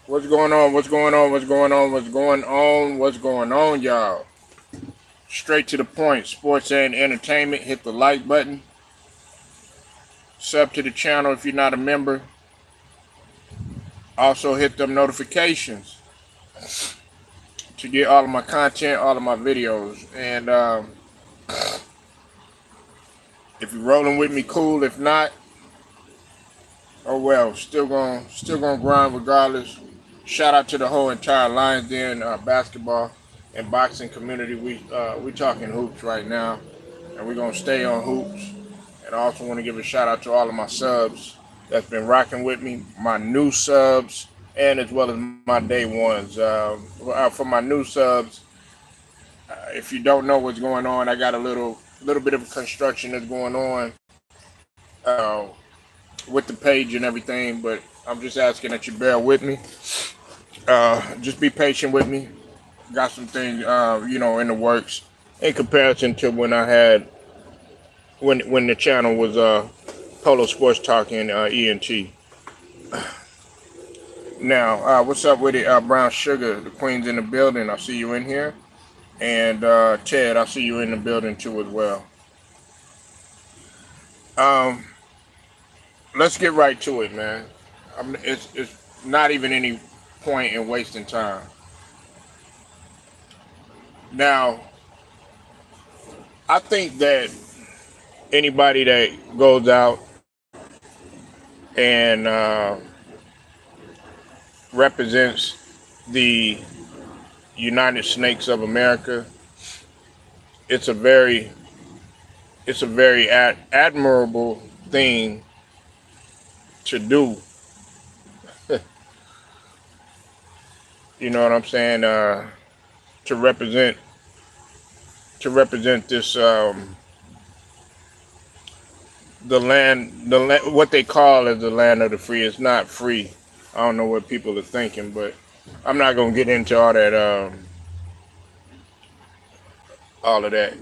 What's going on? What's going on? What's going on? What's going on? What's going on, y'all? Straight to the point. Sports and entertainment. Hit the like button. Sub to the channel if you're not a member. Also hit them notifications to get all of my content, all of my videos. And if you're rolling with me, cool. If not, oh well. Still gonna grind regardless. Shout out to the whole entire Lions Den basketball and boxing community. We talking hoops right now, and we're gonna stay on hoops. And I also want to give a shout out to all of my subs that's been rocking with me, my new subs, and as well as my day ones. For my new subs, if you don't know what's going on, I got a little bit of construction that's going on uh, with the page and everything, but I'm just asking that you bear with me. Just be patient with me. Got some things, in the works in comparison to when I had when the channel was Polo Sports Talk and ENT. Now, what's up with it, Brown Sugar? The Queen's in the building. I see you in here, and Ted, I see you in the building too as well. Let's get right to it, man. It's not even any point in wasting time. Now, I think that anybody that goes out and represents the United Snakes of America, it's a very admirable thing to do. You know what I'm saying? To represent this the land, what they call as the land of the free. It's not free. I don't know what people are thinking, but I'm not gonna get into all that all of that.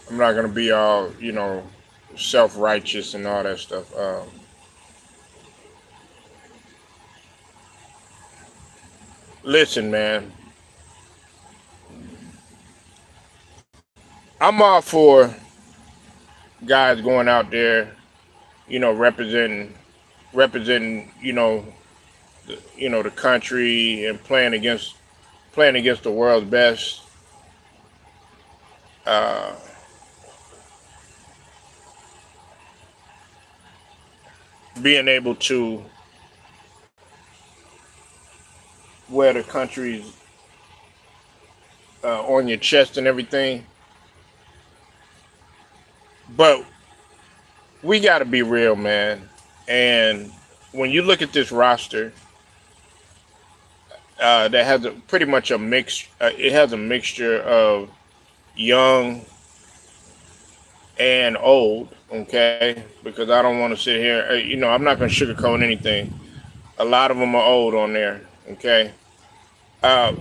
I'm not gonna be all self-righteous and all that stuff. Listen, man, I'm all for guys going out there, representing, the country and playing against the world's best. Uh, Being able to wear the country's on your chest and everything, but we got to be real, man. And when you look at this roster, that has pretty much a mix. It has a mixture of young and old. Okay, because I don't want to sit here. I'm not going to sugarcoat anything. A lot of them are old on there. Okay, uh,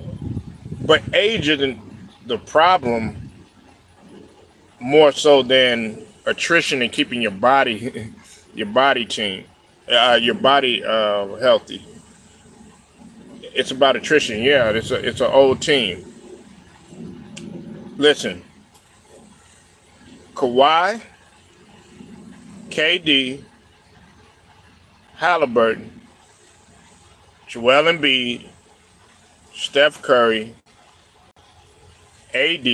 but age isn't the problem, more so than attrition and keeping your body, your body team, your body healthy. It's about attrition. Yeah, it's an old team. Listen, Kawhi, KD, Halliburton, Joel Embiid, Steph Curry, AD,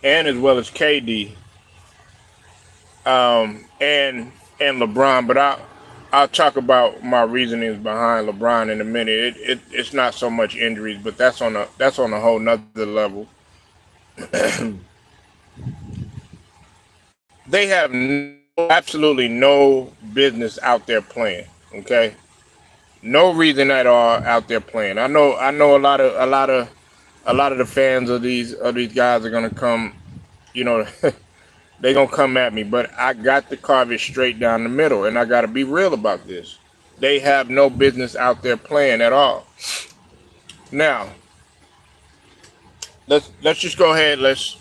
and as well as KD, and LeBron. But I'll talk about my reasonings behind LeBron in a minute. It's not so much injuries, but that's on a whole nother level. They have absolutely no business out there playing. Okay, no reason at all out there playing. I know a lot of the fans of these guys are gonna come. They gonna come at me, but I got to carve it straight down the middle, and I got to be real about this. They have no business out there playing at all. Now, let's just go ahead. Let's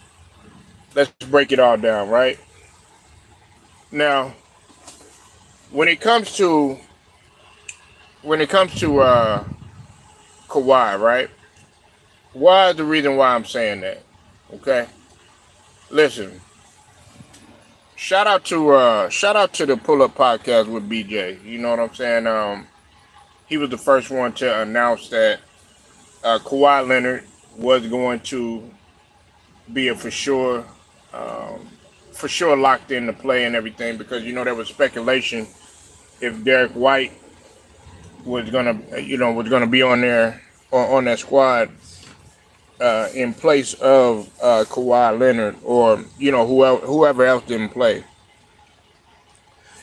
break it all down, right? Now, when it comes to Kawhi, right? Why is the reason why I'm saying that? Okay, listen. Shout out to the Pull Up Podcast with BJ. You know what I'm saying? He was the first one to announce that Kawhi Leonard was going to be a for sure locked in to play and everything, because there was speculation if Derek White was gonna be on there or on that squad in place of Kawhi Leonard, or whoever else didn't play.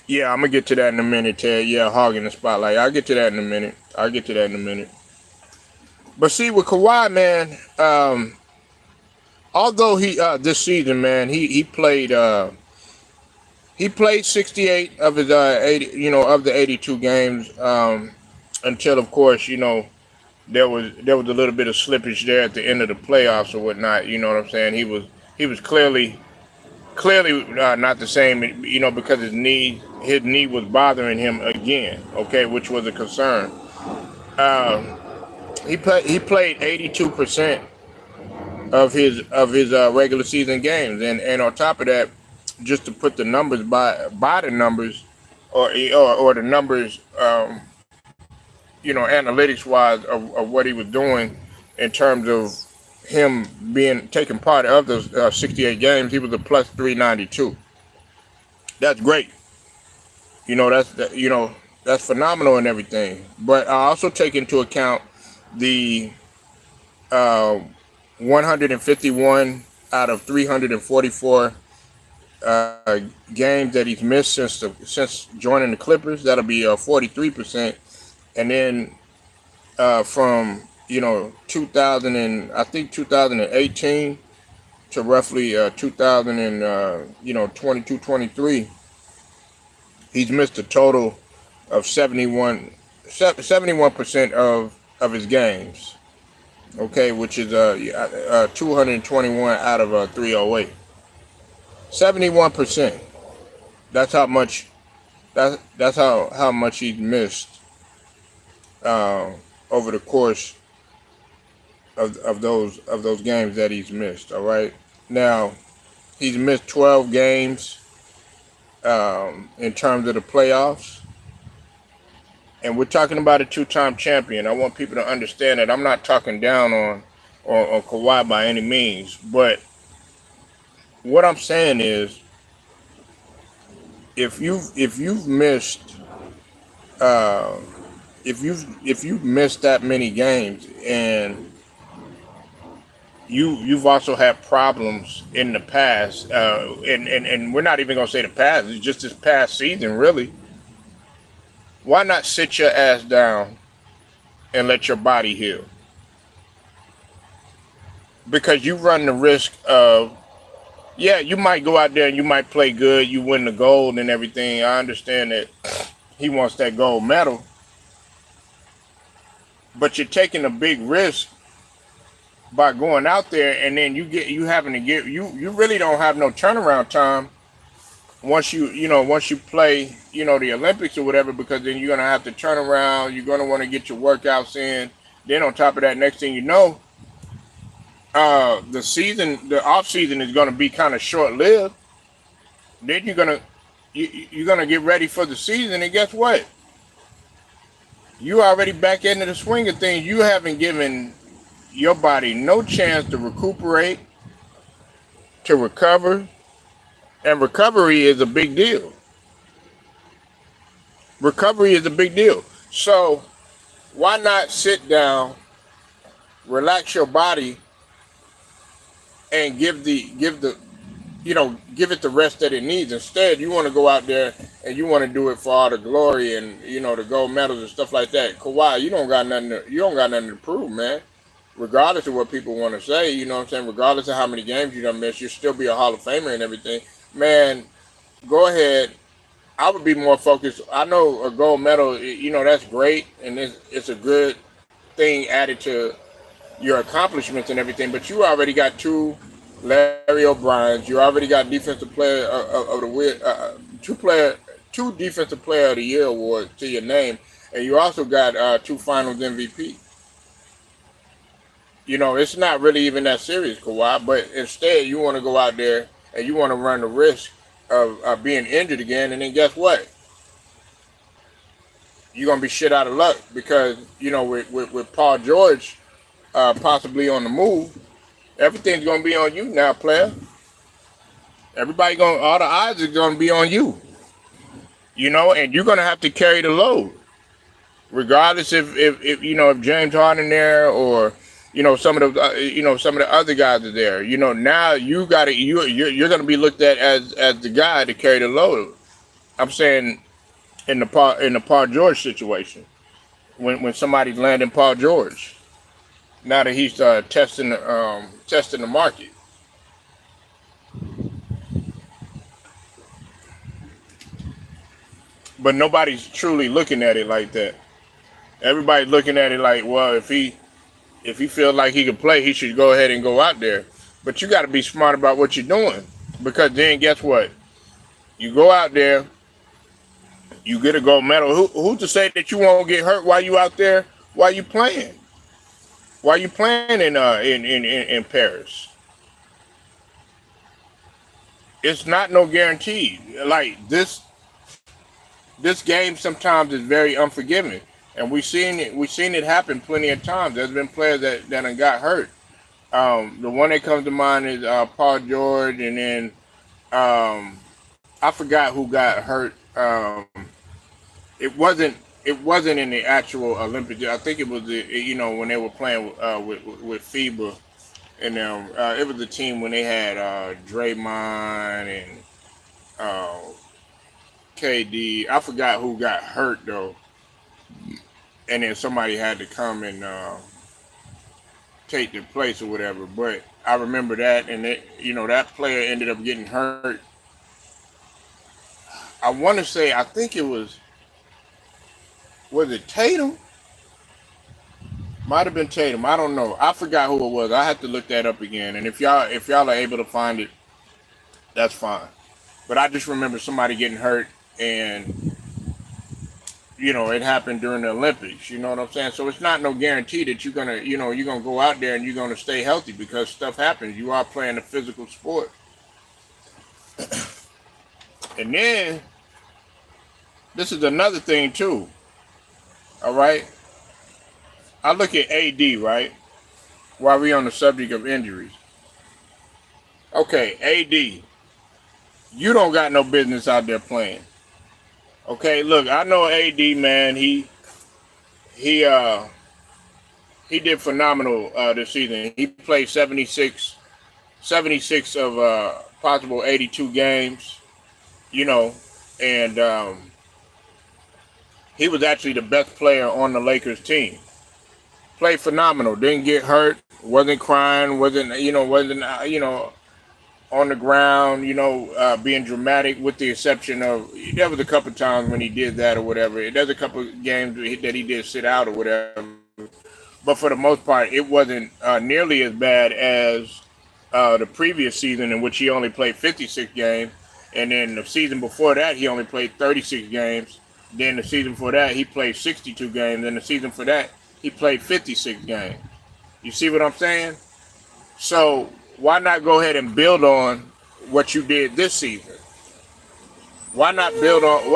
Yeah, I'm gonna get to that in a minute, Ted. Yeah, hogging the spotlight. I'll get to that in a minute. But see, with Kawhi, man, although he this season, man, he played 68 of his 80, of the 82 games, until, of course, there was a little bit of slippage there at the end of the playoffs or whatnot. You know what I'm saying? He was clearly not the same, because his knee was bothering him again. Okay, which was a concern. He played 82% of his regular season games, and on top of that, just to put the numbers by the numbers, or the numbers, analytics wise of what he was doing in terms of him taking part of those 68 games, he was a plus 392. That's great. That's phenomenal and everything. But I also take into account the 151 out of 344 games that he's missed since joining the Clippers. That'll be 43%, and then from 2018 to roughly 2022-23, he's missed a total of 71% of his games. Okay, which is 221 out of 308. 71%. That's how much. That's how much he's missed over the course of those games that he's missed. All right. Now, he's missed 12 games in terms of the playoffs, and we're talking about a two-time champion. I want people to understand that I'm not talking down on Kawhi by any means, but what I'm saying is, if you've missed that many games, and you've also had problems in the past, and we're not even gonna say the past, it's just this past season, really. Why not sit your ass down and let your body heal? Because you run the risk of, yeah, you might go out there and you might play good, you win the gold and everything. I understand that he wants that gold medal, but you're taking a big risk by going out there, and then you really don't have no turnaround time once you play the Olympics or whatever, because then you're gonna have to turn around, you're gonna want to get your workouts in. Then on top of that, next thing you know, the off season is gonna be kind of short lived. Then you're gonna get ready for the season, and guess what? You already back into the swing of things. You haven't given your body no chance to recuperate, to recover, and recovery is a big deal. So why not sit down, relax your body, and give it the rest that it needs? Instead, you want to go out there and you want to do it for all the glory and the gold medals and stuff like that. Kawhi, you don't got nothing to prove, man. Regardless of what people want to say, you know what I'm saying? Regardless of how many games you done missed, you'll still be a Hall of Famer and everything. Man, go ahead. I would be more focused. I know a gold medal, that's great, and it's a good thing added to your accomplishments and everything, but you already got two Larry O'Brien's. You already got defensive player of the year, two defensive player of the year awards to your name, and you also got two Finals MVP. It's not really even that serious, Kawhi. But instead, you want to go out there and you want to run the risk of being injured again, and then guess what? You're gonna be shit out of luck because with Paul George possibly on the move, everything's gonna be on you now, player. All the eyes are gonna be on you. And you're gonna have to carry the load, regardless if James Harden there or some of the other guys are there. Now you're gonna be looked at as the guy to carry the load. I'm saying in the Paul George situation when somebody's landing Paul George. Now that he's testing the market. But nobody's truly looking at it like that. Everybody's looking at it like, well, if he feels like he can play, he should go ahead and go out there. But you got to be smart about what you're doing, because then guess what? You go out there, you get a gold medal. Who's to say that you won't get hurt while you out there? While you playing? While you playing in Paris? It's not no guarantee. Like this game sometimes is very unforgiving, and we've seen it happen plenty of times. There's been players that done got hurt. The one that comes to mind is Paul George, and then I forgot who got hurt. It wasn't in the actual Olympics. I think it was when they were playing with FIBA, and it was the team when they had Draymond and KD. I forgot who got hurt though, and then somebody had to come and take their place or whatever. But I remember that, and that player ended up getting hurt. I want to say, I think it was it Tatum? Might have been Tatum. I don't know. I forgot who it was. I have to look that up again. And if y'all are able to find it, that's fine. But I just remember somebody getting hurt, and it happened during the Olympics. You know what I'm saying? So it's not no guarantee that you're gonna go out there and you're gonna stay healthy, because stuff happens. You are playing a physical sport. And then this is another thing too. All right. I look at AD, right? While we on the subject of injuries. Okay, AD, you don't got no business out there playing. Okay, look, I know AD, man. He did phenomenal this season. He played 76 of possible 82 games, and he was actually the best player on the Lakers team. Played phenomenal, didn't get hurt, wasn't crying, wasn't on the ground, being dramatic, with the exception of there was a couple times when he did that or whatever. There's a couple games that he did sit out or whatever. But for the most part, it wasn't nearly as bad as the previous season, in which he only played 56 games. And then the season before that, he only played 36 games. Then the season before that, he played 62 games. And the season for that, he played 56 games. You see what I'm saying? So why not go ahead and build on what you did this season? Why not build on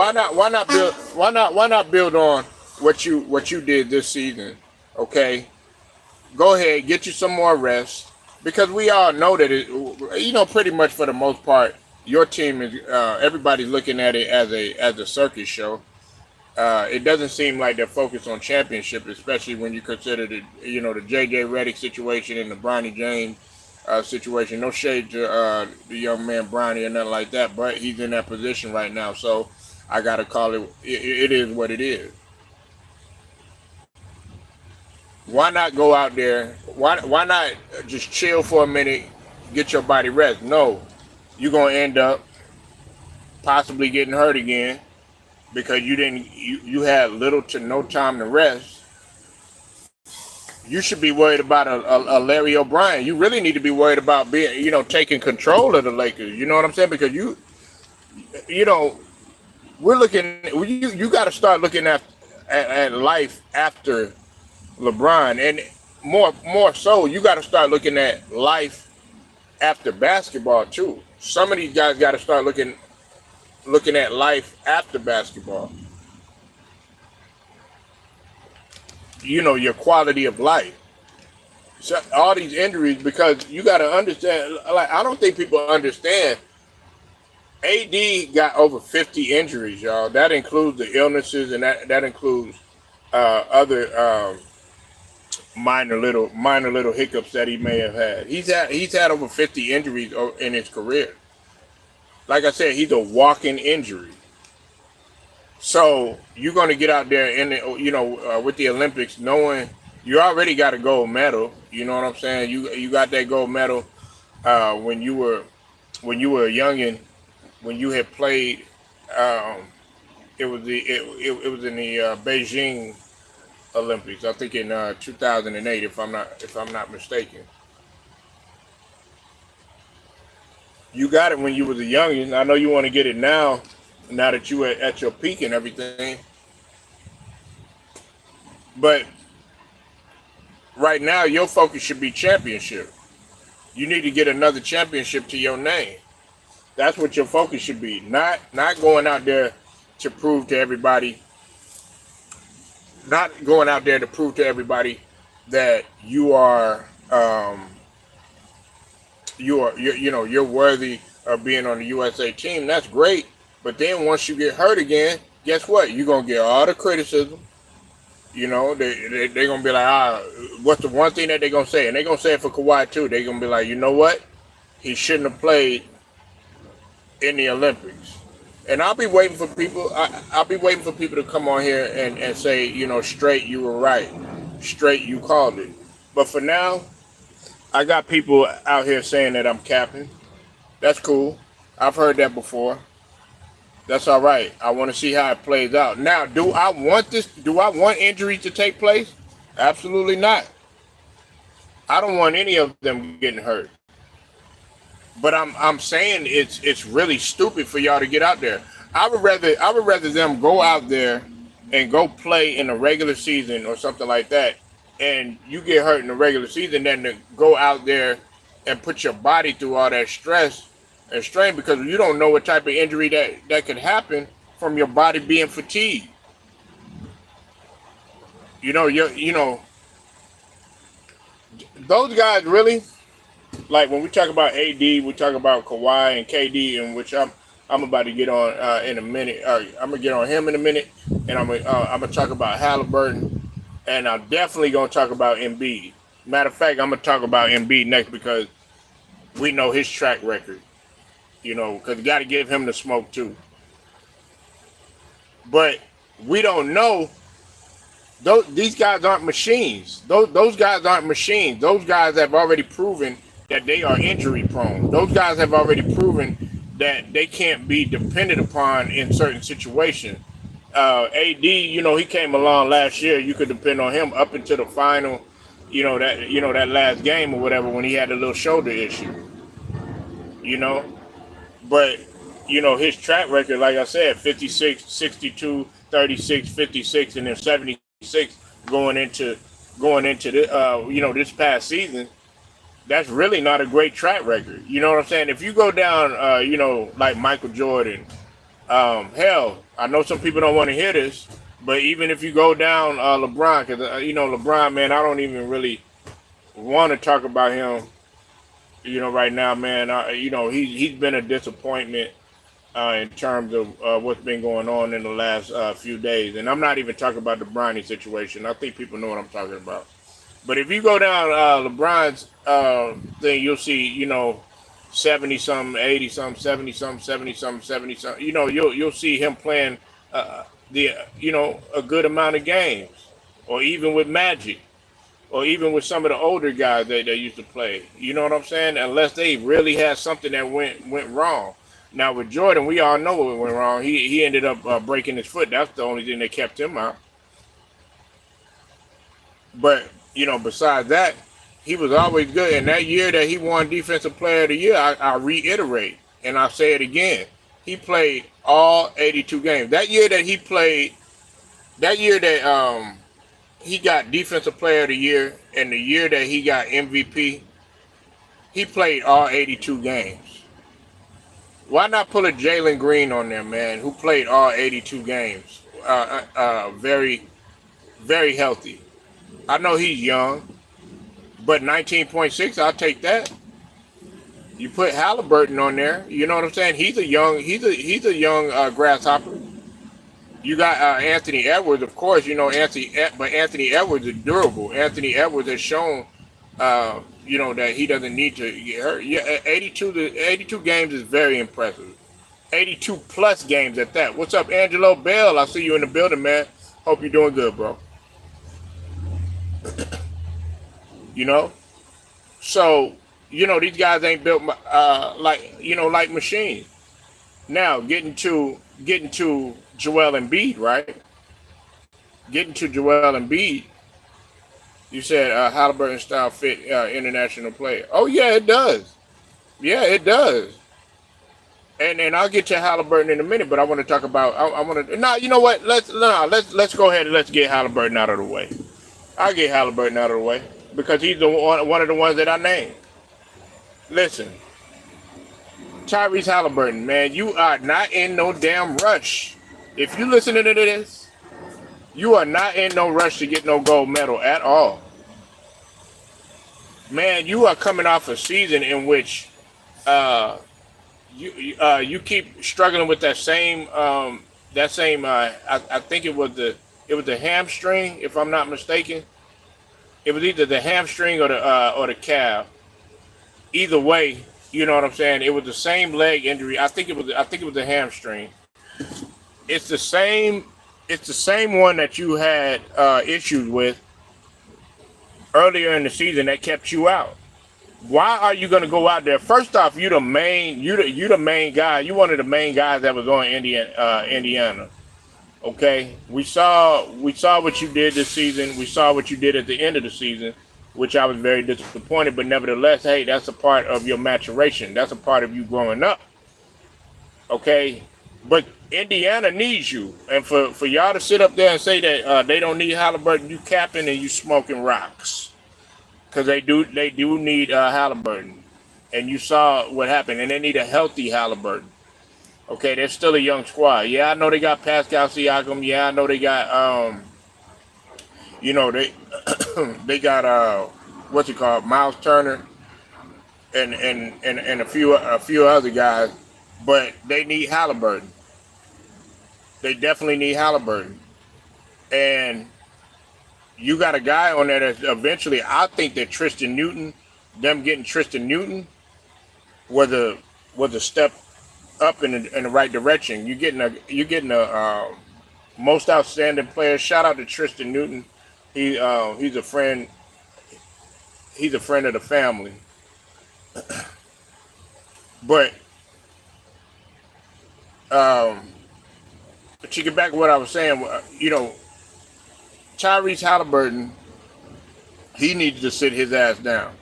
what you did this season? Okay, go ahead, get you some more rest, because we all know that pretty much for the most part, your team is everybody's looking at it as a circus show. It doesn't seem like they're focused on championship, especially when you consider the JJ Redick situation and the Bronny James situation. No shade to the young man Bronny or nothing like that, but he's in that position right now, so I gotta call it. It is what it is. Why not go out there? Why not just chill for a minute, get your body rest? No, you're gonna end up possibly getting hurt again, because you had little to no time to rest. You should be worried about a Larry O'Brien. You really need to be worried about being, taking control of the Lakers. You know what I'm saying? Because you know, we're looking. You got to start looking at life after LeBron, and more so, you got to start looking at life after basketball too. Some of these guys got to start looking at life after basketball. Your quality of life. So all these injuries, because you got to understand. Like, I don't think people understand. AD got over 50 injuries, y'all. That includes the illnesses, and that includes other minor little hiccups that he may have had. He's had over 50 injuries in his career. Like I said, he's a walking injury. So you're going to get out there in with the Olympics, knowing you already got a gold medal. You know what I'm saying? You got that gold medal when you were a youngin, when you had played. Um, it was in the Beijing Olympics. I think in 2008, if I'm not mistaken. You got it when you was a youngin. I know you want to get it now. Now that you at your peak and everything, but right now your focus should be championship. You need to get another championship to your name. That's what your focus should be. Not going out there to prove to everybody. Not going out there to prove to everybody that you're worthy of being on the USA team. That's great, but then once you get hurt again, guess what? You're gonna get all the criticism. They're gonna be like, what's the one thing that they're gonna say? And they're gonna say it for Kawhi too. They're gonna be like, you know what? He shouldn't have played in the Olympics. And I'll be waiting for people. I'll be waiting for people to come on here and say, straight, you were right. Straight, you called it. But for now, I got people out here saying that I'm capping. That's cool. I've heard that before. That's all right. I want to see how it plays out. Now, do I want this? Do I want injuries to take place? Absolutely not. I don't want any of them getting hurt. But I'm saying it's really stupid for y'all to get out there. I would rather them go out there and go play in the regular season or something like that, and you get hurt in the regular season than to go out there and put your body through all that stress and strain, because you don't know what type of injury that could happen from your body being fatigued. Those guys really, like when we talk about AD, we talk about Kawhi and KD, in which I'm about to get on in a minute. I'm gonna get on him in a minute, and I'm gonna talk about Halliburton, and I'm definitely gonna talk about Embiid. Matter of fact, I'm gonna talk about Embiid next because we know his track record. Because you got to give him the smoke too. But we don't know. These guys aren't machines. Those guys aren't machines. Those guys have already proven that they are injury prone. Those guys have already proven that they can't be depended upon in certain situations. AD, he came along last year. You could depend on him up until the final, that last game or whatever, when he had a little shoulder issue. You know, but his track record, like I said, 56, 62, 36, 56, and then 76 going into this past season. That's really not a great track record. You know what I'm saying? If you go down, like Michael Jordan, hell, I know some people don't want to hear this, but even if you go down LeBron, because LeBron, man, I don't even really want to talk about him. Right now, man, he's been a disappointment in terms of what's been going on in the last few days. And I'm not even talking about the Bronny situation. I think people know what I'm talking about. But if you go down LeBron's thing, you'll see, 70 something, 80 something, 70 something, 70 something, 70 something. You'll see him playing a good amount of games, or even with Magic, or even with some of the older guys that they used to play. You know what I'm saying? Unless they really had something that went wrong. Now with Jordan, we all know what went wrong. He ended up breaking his foot. That's the only thing that kept him out. But Besides that, he was always good. And that year that he won Defensive Player of the Year, I reiterate and I say it again. He played all 82 games. That year that he got Defensive Player of the Year, and the year that he got MVP, he played all 82 games. Why not put a Jalen Green on there, man, who played all 82 games? Very, very healthy. I know he's young, but 19.6, I'll take that. You put Halliburton on there. You know what I'm saying? He's a young grasshopper. You got Anthony Edwards, of course. But Anthony Edwards is durable. Anthony Edwards has shown, that he doesn't need to get hurt. Yeah, 82 games is very impressive. 82 plus games at that. What's up, Angelo Bell? I see you in the building, man. Hope you're doing good, bro. So these guys ain't built like machines. Now getting to Joel Embiid, right? Getting to Joel Embiid, you said Halliburton style fit international player. Oh yeah, it does. Yeah, it does. And I'll get to Halliburton in a minute, but I want to talk about. I want to. Now you know what? Let's go ahead and let's get Halliburton out of the way. I'll get Halliburton out of the way because he's one of the ones that I named. Listen, Tyrese Halliburton, man, you are not in no damn rush. If you listening to this, you are not in no rush to get no gold medal at all. Man, you are coming off a season in which you keep struggling with that same I think it was the hamstring, if I'm not mistaken. It was either the hamstring or the calf. Either way, you know what I'm saying. It was the same leg injury. I think it was the hamstring. It's the same one that you had issues with earlier in the season that kept you out. Why are you going to go out there? First off, you the main guy. You one of the main guys that was on Indiana. Okay, we saw what you did this season. We saw what you did at the end of the season, which I was very disappointed. But nevertheless, hey, that's a part of your maturation. That's a part of you growing up. Okay, but Indiana needs you, and for y'all to sit up there and say that they don't need Halliburton, you capping and you smoking rocks, because they do need Halliburton, and you saw what happened, and they need a healthy Halliburton. Okay, they're still a young squad. Yeah, I know they got Pascal Siakam. Yeah, I know they got they got what's it called, Miles Turner, and a few other guys, but they need Halliburton. They definitely need Halliburton, and you got a guy on there that eventually, I think that them getting Tristan Newton was a step up in the right direction. You're getting a most outstanding player. Shout out to Tristan Newton. He's a friend. He's a friend of the family. But to get back to what I was saying, Tyrese Halliburton, he needs to sit his ass down.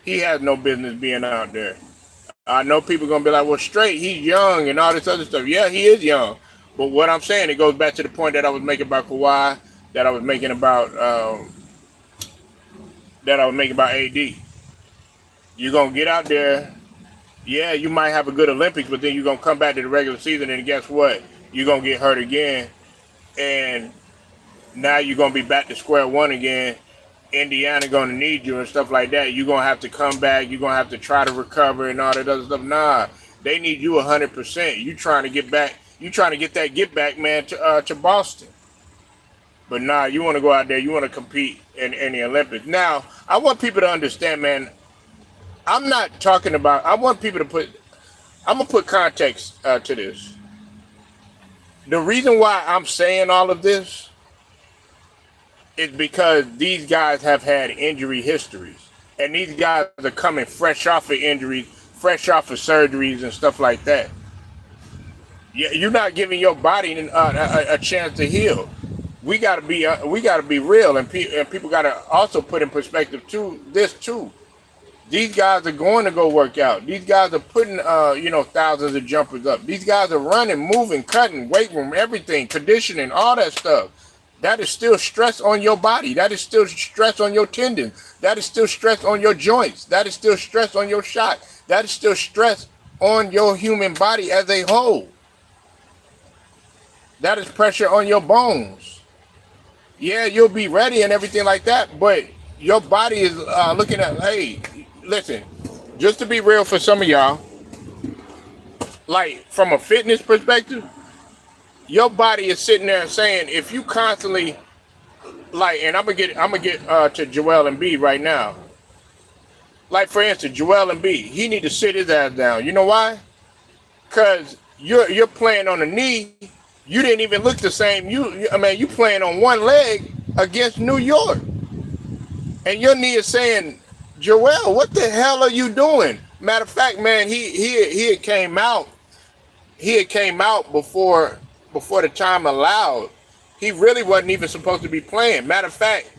He has no business being out there. I know people are going to be like, well, straight, he's young and all this other stuff. Yeah, he is young. But what I'm saying, it goes back to the point that I was making about Kawhii, that I was making about AD. You're going to get out there. Yeah, you might have a good Olympics, but then you're going to come back to the regular season, and guess what? You're going to get hurt again. And now you're going to be back to square one again. Indiana going to need you and stuff like that. You're going to have to come back. You're going to have to try to recover and all that other stuff. Nah, they need you 100%. You trying to get back. You trying to get that get back, man, to Boston. But nah, you want to go out there. You want to compete in the Olympics. Now, I want people to understand, man, I'm not talking about, I want people to I'm going to put context to this. The reason why I'm saying all of this is because these guys have had injury histories, and these guys are coming fresh off of injuries, fresh off of surgeries and stuff like that. You're not giving your body a chance to heal. we gotta be real, and people gotta also put in perspective too. This too. These guys are going to go work out. These guys are putting, thousands of jumpers up. These guys are running, moving, cutting, weight room, everything, conditioning, all that stuff. That is still stress on your body. That is still stress on your tendons. That is still stress on your joints. That is still stress on your shot. That is still stress on your human body as a whole. That is pressure on your bones. Yeah, you'll be ready and everything like that, but your body is looking at, hey, listen, just to be real for some of y'all, like from a fitness perspective, your body is sitting there saying, if you constantly, like, and I'm gonna get to Joel Embiid right now. Like for instance, Joel Embiid, he need to sit his ass down. You know why? Because you're playing on a knee. You didn't even look the same. You playing on one leg against New York, and your knee is saying, Joel, what the hell are you doing? Matter of fact, man, he had came out. He had came out before the time allowed. He really wasn't even supposed to be playing. Matter of fact,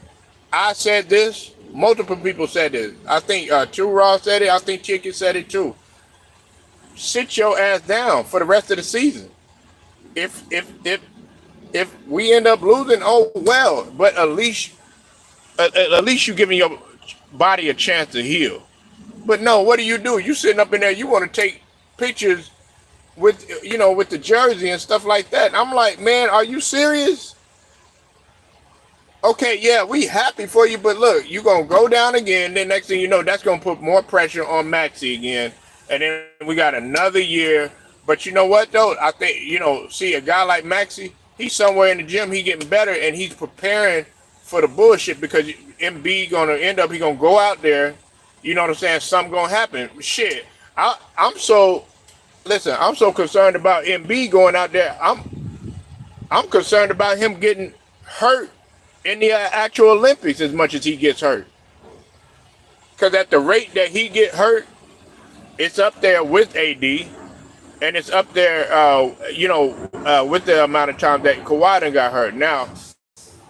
I said this. Multiple people said this. I think True Raw said it. I think Chicken said it too. Sit your ass down for the rest of the season. If we end up losing, oh well. But at least you giving your body a chance to heal. But no, what do? You sitting up in there. You want to take pictures with with the jersey and stuff like that. And I'm like, man, are you serious? Okay, yeah, we happy for you, but look, you're gonna go down again. Then next thing you know, that's gonna put more pressure on Maxey again, and then we got another year. But you know what though? I think see a guy like Maxey, he's somewhere in the gym, he getting better, and he's preparing for the bullshit because Embiid gonna end up, he gonna go out there. You know what I'm saying? Something gonna happen. Shit, I'm so concerned about Embiid going out there. I'm concerned about him getting hurt in the actual Olympics as much as he gets hurt. Because at the rate that he get hurt, it's up there with AD, and it's up there, with the amount of time that Kawhi done got hurt. Now,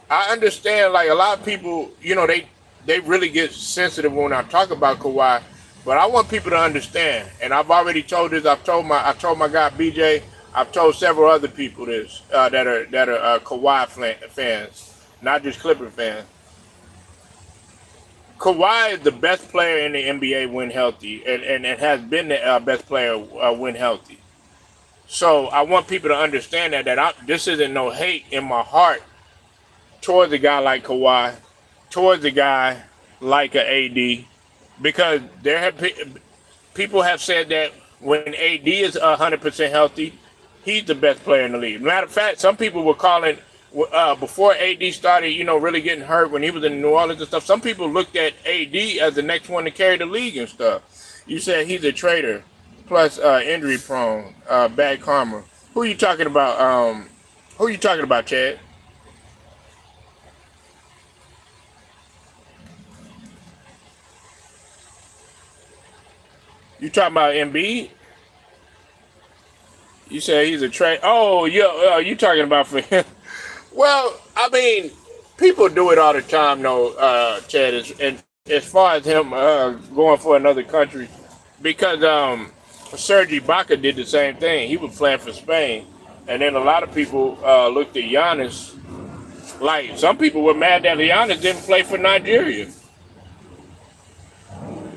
I understand, like a lot of people, they really get sensitive when I talk about Kawhi, but I want people to understand. And I've already told this. I told my guy BJ. I've told several other people this that are Kawhi fans. Not just Clipper fans. Kawhi is the best player in the NBA when healthy, and has been the best player when healthy. So I want people to understand that this isn't no hate in my heart towards a guy like Kawhi, towards a guy like a AD, because people have said that when AD is 100% healthy, he's the best player in the league. Matter of fact, some people were calling. Before AD started, really getting hurt when he was in New Orleans and stuff, some people looked at AD as the next one to carry the league and stuff. You said he's a traitor, plus injury prone, bad karma. Who are you talking about? Who are you talking about, Chad? You talking about Embiid? You said he's a traitor. Oh, you talking about for him? Well, I mean, people do it all the time, though, Chad. And as far as him going for another country, because Serge Ibaka did the same thing. He was playing for Spain, and then a lot of people looked at Giannis. Like some people were mad that Giannis didn't play for Nigeria.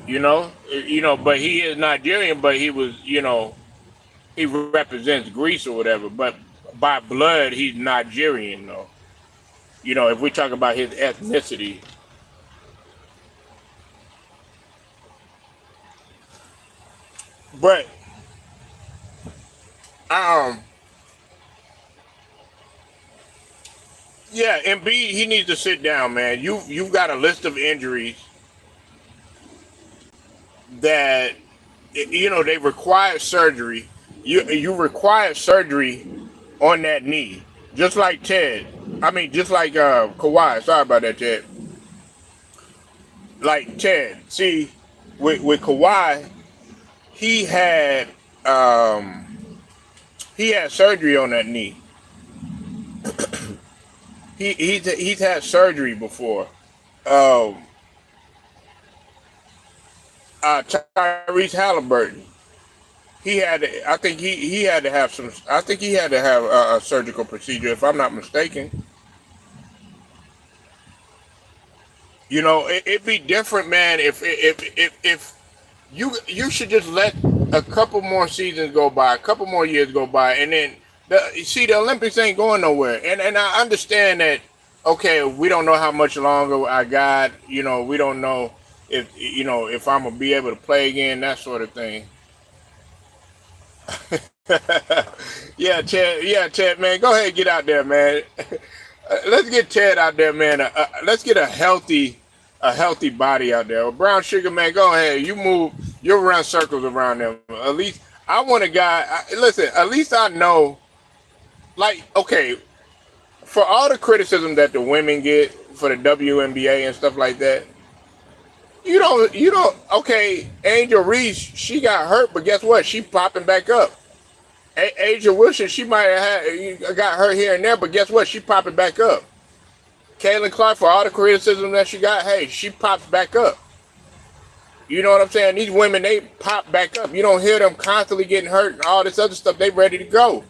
But he is Nigerian, but he was, he represents Greece or whatever. But by blood, he's Nigerian, though. If we talk about his ethnicity. But, yeah, Embiid, he needs to sit down, man. You've got a list of injuries that, they require surgery. You require surgery on that knee, just like just like Kawhi. Sorry about that, Ted. Like Ted, see, with Kawhi, he had surgery on that knee. He's had surgery before. Um, Tyrese Halliburton. He had. I think he had to have some. I think he had to have a surgical procedure, if I'm not mistaken. You know, it'd be different, man. If you should just let a couple more seasons go by, a couple more years go by, and then you see the Olympics ain't going nowhere. And I understand that. Okay, we don't know how much longer I got. You know, we don't know if I'm gonna be able to play again, that sort of thing. Yeah, Ted. Yeah, Ted, man. Go ahead, and get out there, man. Let's get Ted out there, man. Let's get a healthy body out there. Well, Brown Sugar, man, go ahead. You move. You'll run circles around them. At least I want a guy. Listen, at least I know. Like, okay, for all the criticism that the women get for the WNBA and stuff like that, you don't. Okay, Angel Reese, she got hurt, but guess what? She popping back up. Asia Wilson, she might have got hurt here and there, but guess what? She popping back up. Caitlin Clark, for all the criticism that she got, hey, she pops back up. You know what I'm saying? These women, they pop back up. You don't hear them constantly getting hurt and all this other stuff. They ready to go.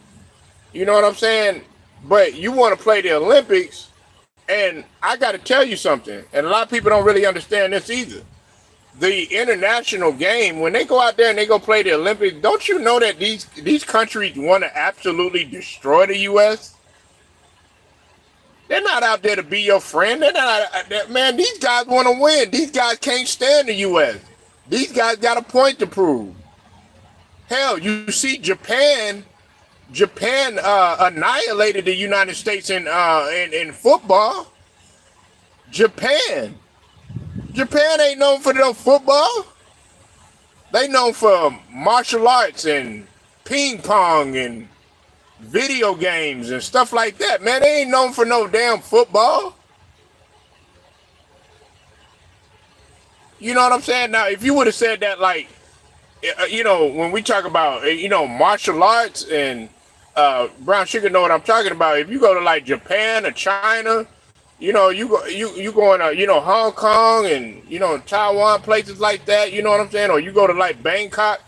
You know what I'm saying? But you want to play the Olympics, and I got to tell you something, and a lot of people don't really understand this either. The international game, when they go out there and they go play the Olympics, don't you know that these countries want to absolutely destroy the U.S.? They're not out there to be your friend. They're not, man, these guys want to win. These guys can't stand the U.S. These guys got a point to prove. Hell, you see Japan annihilated the United States in football. Japan ain't known for no football. They known for martial arts and ping pong and video games and stuff like that, man. They ain't known for no damn football. You know what I'm saying? Now, if you would have said that, like, when we talk about, martial arts and Brown Sugar know what I'm talking about. If you go to like Japan or China, you going to, Hong Kong and, Taiwan, places like that, you know what I'm saying? Or you go to like Bangkok,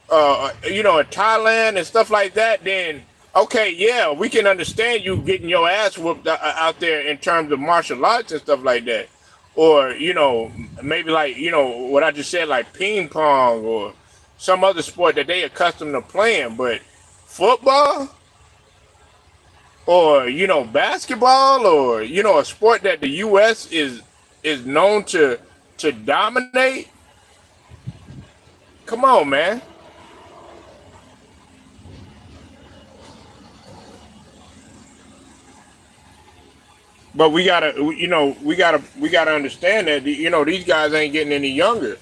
Thailand and stuff like that, then okay, yeah, we can understand you getting your ass whooped out there in terms of martial arts and stuff like that. Or, maybe like, what I just said, like ping pong or some other sport that they accustomed to playing. But football or, basketball or, a sport that the U.S. is known to dominate. Come on, man. But we gotta understand that these guys ain't getting any younger,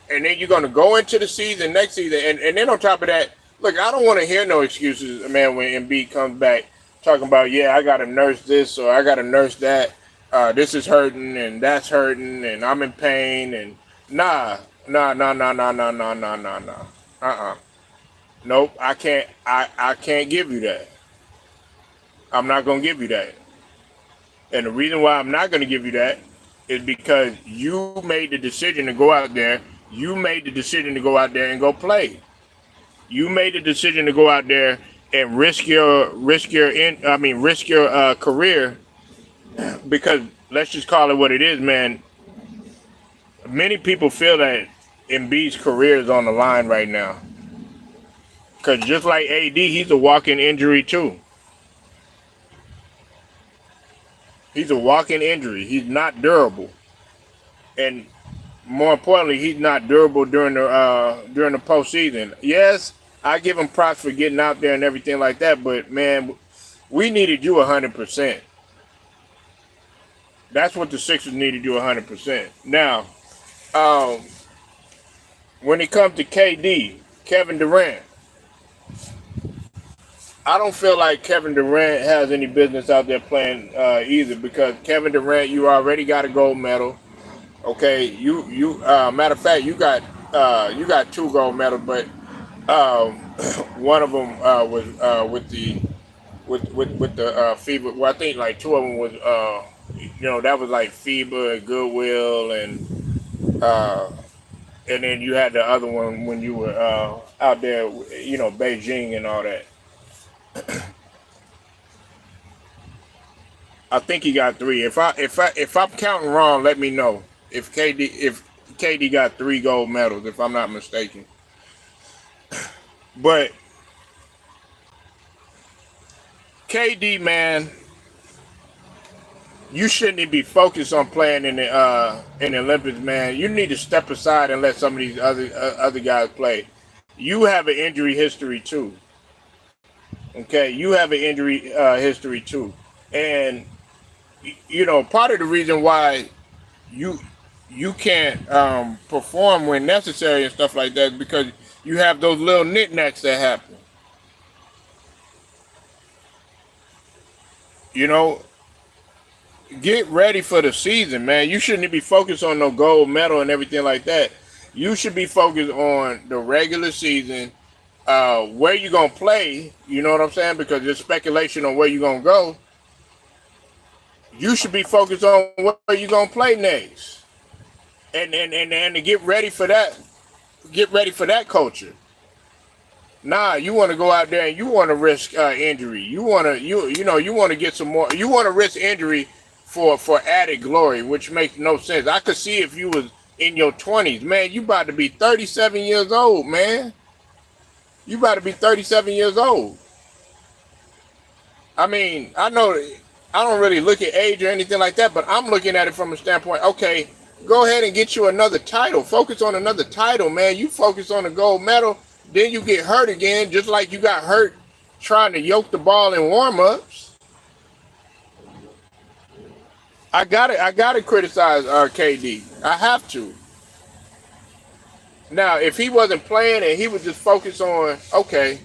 and then you're gonna go into the season next season, and then on top of that, look, I don't want to hear no excuses, man. When Embiid comes back, talking about I gotta nurse this or I gotta nurse that, this is hurting and that's hurting and I'm in pain and nah, nope, I can't give you that. I'm not gonna give you that. And the reason why I'm not going to give you that is because you made the decision to go out there. You made the decision to go out there and go play. You made the decision to go out there and risk your career, because let's just call it what it is, man. Many people feel that Embiid's career is on the line right now. Because just like AD, he's a walking injury too. He's a walking injury. He's not durable, and more importantly, he's not durable during the postseason. Yes, I give him props for getting out there and everything like that, but man, we needed you 100%. That's what the Sixers needed you 100%. Now, when it comes to KD, Kevin Durant, I don't feel like Kevin Durant has any business out there playing either, because Kevin Durant, you already got a gold medal. Okay, you matter of fact, you got 2 gold medals, but one of them was with the FIBA. Well, I think like two of them was that was like FIBA and Goodwill uh, and then you had the other one when you were out there, Beijing and all that. I think he got three. If I'm counting wrong, let me know. If KD got three gold medals, if I'm not mistaken. But KD, man, you shouldn't be focused on playing in the Olympics, man. You need to step aside and let some of these other guys play. You have an injury history too. Okay, you have an injury history too, and part of the reason why you you can't perform when necessary and stuff like that is because you have those little knickknacks that happen. You know, get ready for the season, man. You shouldn't be focused on no gold medal and everything like that. You should be focused on the regular season, where you gonna play. You know what I'm saying? Because there's speculation on where you gonna go. You should be focused on where you gonna play next, and to get ready for that. Get ready for that culture. Nah, you want to go out there and you want to risk injury. You want to you want to get some more. You want to risk injury for added glory, which makes no sense. I could see if you was in your 20s, man. You about to be 37 years old, man. You about to be 37 years old. I mean, I know I don't really look at age or anything like that, but I'm looking at it from a standpoint. Okay, go ahead and get you another title. Focus on another title, man. You focus on the gold medal. Then you get hurt again, just like you got hurt trying to yoke the ball in warm-ups. I gotta criticize KD. I have to. Now, if he wasn't playing and he was just focused on, okay,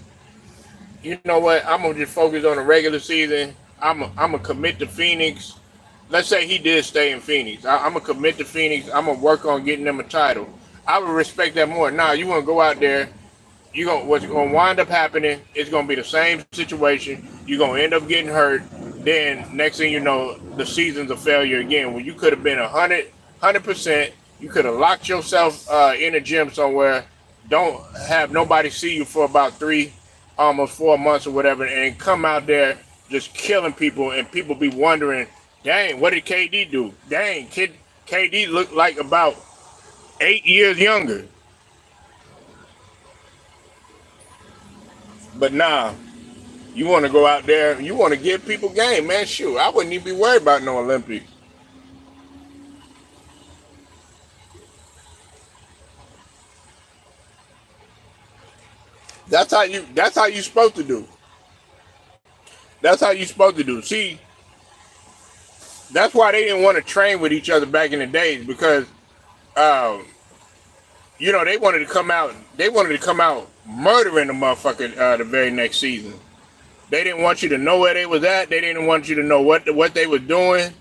you know what? I'm gonna just focus on the regular season. I'm gonna commit to Phoenix. Let's say he did stay in Phoenix. I'm gonna commit to Phoenix. I'm gonna work on getting them a title. I would respect that more. Now, you want to go out there. What's going to wind up happening, it's going to be the same situation. You're going to end up getting hurt. Then next thing you know, the season's a failure again. When you could have been 100%, you could have locked yourself in a gym somewhere. Don't have nobody see you for about almost 4 months or whatever, and come out there just killing people, and people be wondering, dang, what did KD do? Dang, KD looked like about 8 years younger. But nah, you want to go out there, you want to give people game, man. Shoot, I wouldn't even be worried about no Olympics. That's how you supposed to do. That's how you supposed to do. See, that's why they didn't want to train with each other back in the days because um, they wanted to come out. They wanted to come out murdering the motherfucker the very next season. They didn't want you to know where they was at. They didn't want you to know what they was doing.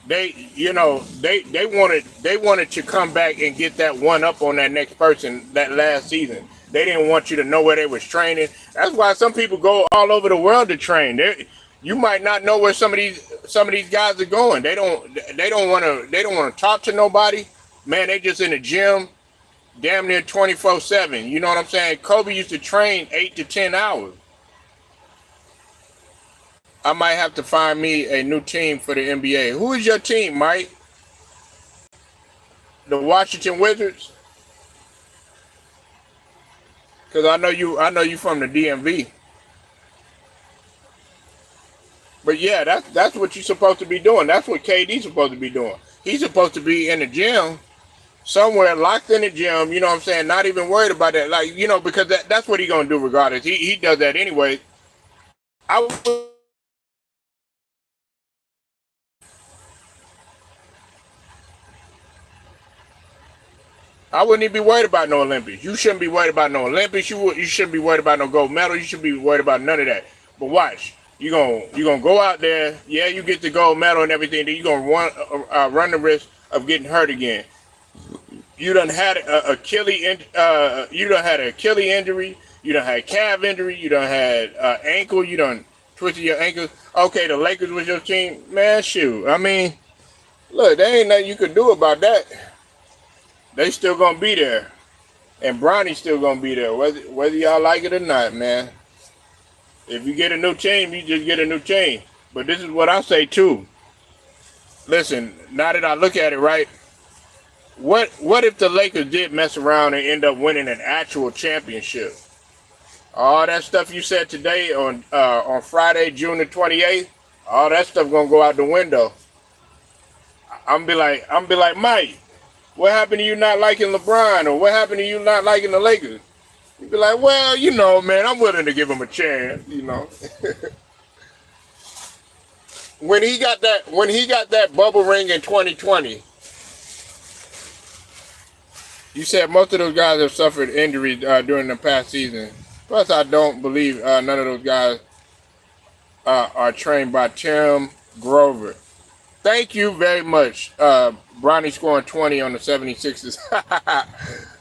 They wanted to come back and get that one up on that next person that last season. They didn't want you to know where they was training. That's why some people go all over the world to train. You might not know where some of these guys are going. They don't want to talk to nobody. Man, they just in the gym damn near 24/7. You know what I'm saying? Kobe used to train 8 to 10 hours. I might have to find me a new team for the NBA. Who is your team, Mike? The Washington Wizards? Because I know you from the DMV. But yeah, that's what you're supposed to be doing. That's what KD's supposed to be doing. He's supposed to be in the gym somewhere, locked in the gym. You know what I'm saying? Not even worried about that. Like, because that's what he's gonna do regardless. He does that anyway. I would I wouldn't even be worried about no Olympics. You shouldn't be worried about no Olympics. You shouldn't be worried about no gold medal. You shouldn't be worried about none of that. But watch, you gonna go out there. Yeah, you get the gold medal and everything. Then you gonna run the risk of getting hurt again. You done had a you done had an Achilles injury. You done had calf injury. You done had ankle. You done twisted your ankles. Okay, the Lakers was your team, man. Shoot, I mean, look, there ain't nothing you can do about that. They still gonna be there, and Bronny's still gonna be there, whether y'all like it or not, man. If you get a new team, you just get a new team. But this is what I say too. Listen, now that I look at it, right? What if the Lakers did mess around and end up winning an actual championship? All that stuff you said today on Friday, June the 28th, all that stuff gonna go out the window. I'm be like, Mike, what happened to you not liking LeBron, or what happened to you not liking the Lakers? You'd be like, well, you know, man, I'm willing to give him a chance, you know. When he got that bubble ring in 2020, you said most of those guys have suffered injuries during the past season. Plus, I don't believe none of those guys are trained by Tim Grover. Thank you very much. Bronny scoring 20 on the 76ers.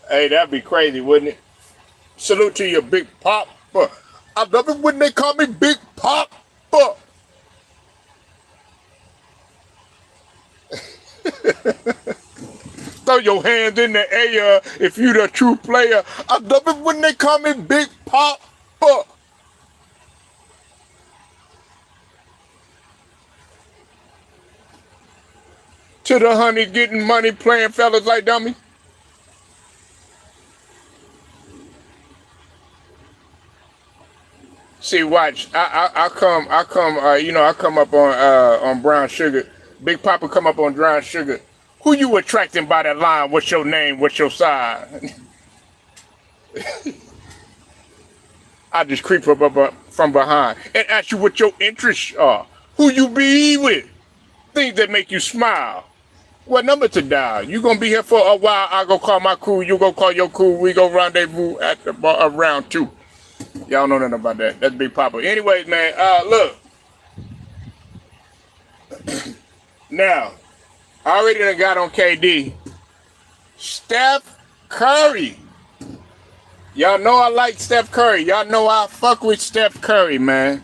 Hey, that'd be crazy, wouldn't it? Salute to your Big Pop. I love it when they call me Big Pop. Throw your hands in the air if you the true player. I love it when they call me Big Pop. To the honey getting money playing fellas like dummy. See, watch. I come. You know, I come up on brown sugar. Big Papa come up on brown sugar. Who you attracting by that line? What's your name? What's your size? I just creep up from behind and ask you what your interests are. Who you be with? Things that make you smile. What number to dial? You gonna be here for a while? I go call my crew. You go call your crew. We go rendezvous at the bar round 2. Y'all know nothing about that. That's Big Papa. Anyways, man. Look. Now, I already done got on KD. Steph Curry. Y'all know I like Steph Curry. Y'all know I fuck with Steph Curry, man.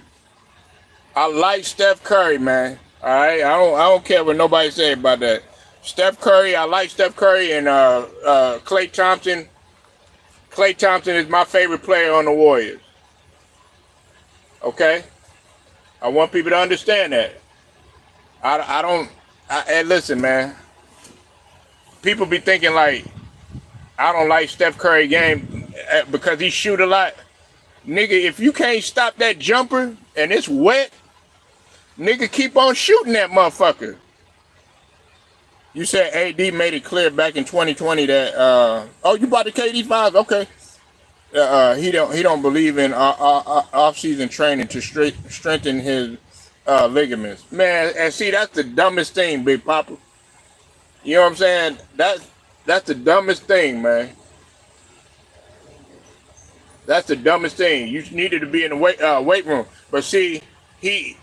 I like Steph Curry, man. All right, I don't care what nobody say about that. Steph Curry, I like Steph Curry, and Klay Thompson. Klay Thompson is my favorite player on the Warriors. Okay, I want people to understand that. And listen, man. People be thinking like I don't like Steph Curry game because he shoot a lot. Nigga, if you can't stop that jumper and it's wet, nigga, keep on shooting that motherfucker. You said AD made it clear back in 2020 that oh, you bought the KD 5? Okay. He don't believe in off-season training to strengthen his ligaments. Man, and see, that's the dumbest thing, Big Papa. You know what I'm saying? That's the dumbest thing, man. That's the dumbest thing. You needed to be in the weight room. But see, he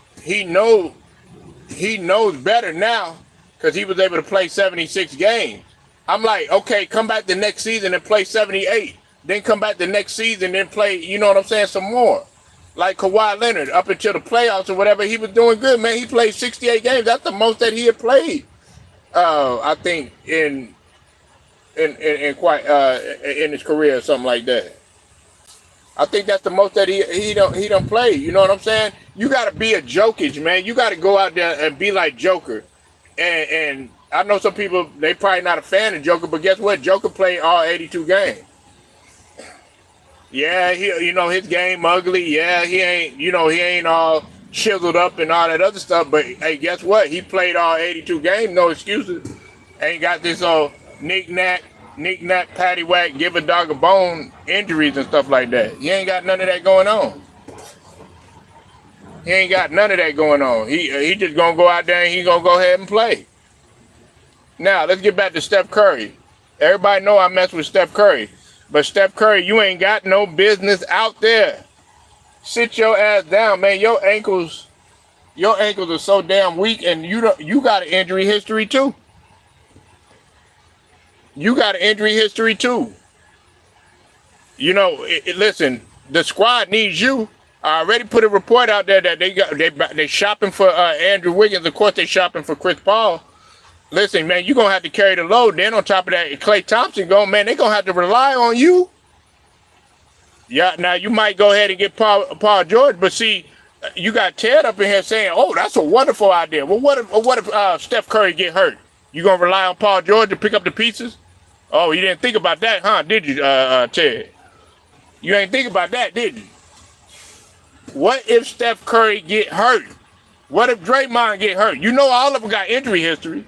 knows better now because he was able to play 76 games. I'm like, okay, come back the next season and play 78. Then come back the next season and play, you know what I'm saying, some more. Like Kawhi Leonard, up until the playoffs or whatever, he was doing good, man. He played 68 games. That's the most that he had played. I think in his career or something like that. I think that's the most that he don't play. You know what I'm saying? You got to be a Jokic, man. You got to go out there and be like Joker. And I know some people, they probably not a fan of Joker, but guess what? Joker played all 82 games. Yeah, his game ugly. Yeah, he ain't all chiseled up and all that other stuff. But hey, guess what? He played all 82 games. No excuses. Ain't got this old knick-knack, paddywhack, give a dog a bone injuries and stuff like that. He ain't got none of that going on. He ain't got none of that going on. He just gonna go out there and he gonna go ahead and play. Now let's get back to Steph Curry. Everybody know I mess with Steph Curry. But Steph Curry, you ain't got no business out there. Sit your ass down, man. Your ankles are so damn weak, and you got an injury history too. You got an injury history too. You know, listen, the squad needs you. I already put a report out there that they shopping for Andrew Wiggins. Of course, they shopping for Chris Paul. Listen, man, you're gonna have to carry the load. Then on top of that, Klay Thompson man, they're gonna have to rely on you. Yeah, now you might go ahead and get Paul George, but see, you got Ted up in here saying, "Oh, that's a wonderful idea." Well, what if Steph Curry get hurt? You gonna rely on Paul George to pick up the pieces? Oh, you didn't think about that, huh? Did you, Ted? You ain't think about that, did you? What if Steph Curry get hurt? What if Draymond get hurt? You know, all of them got injury history.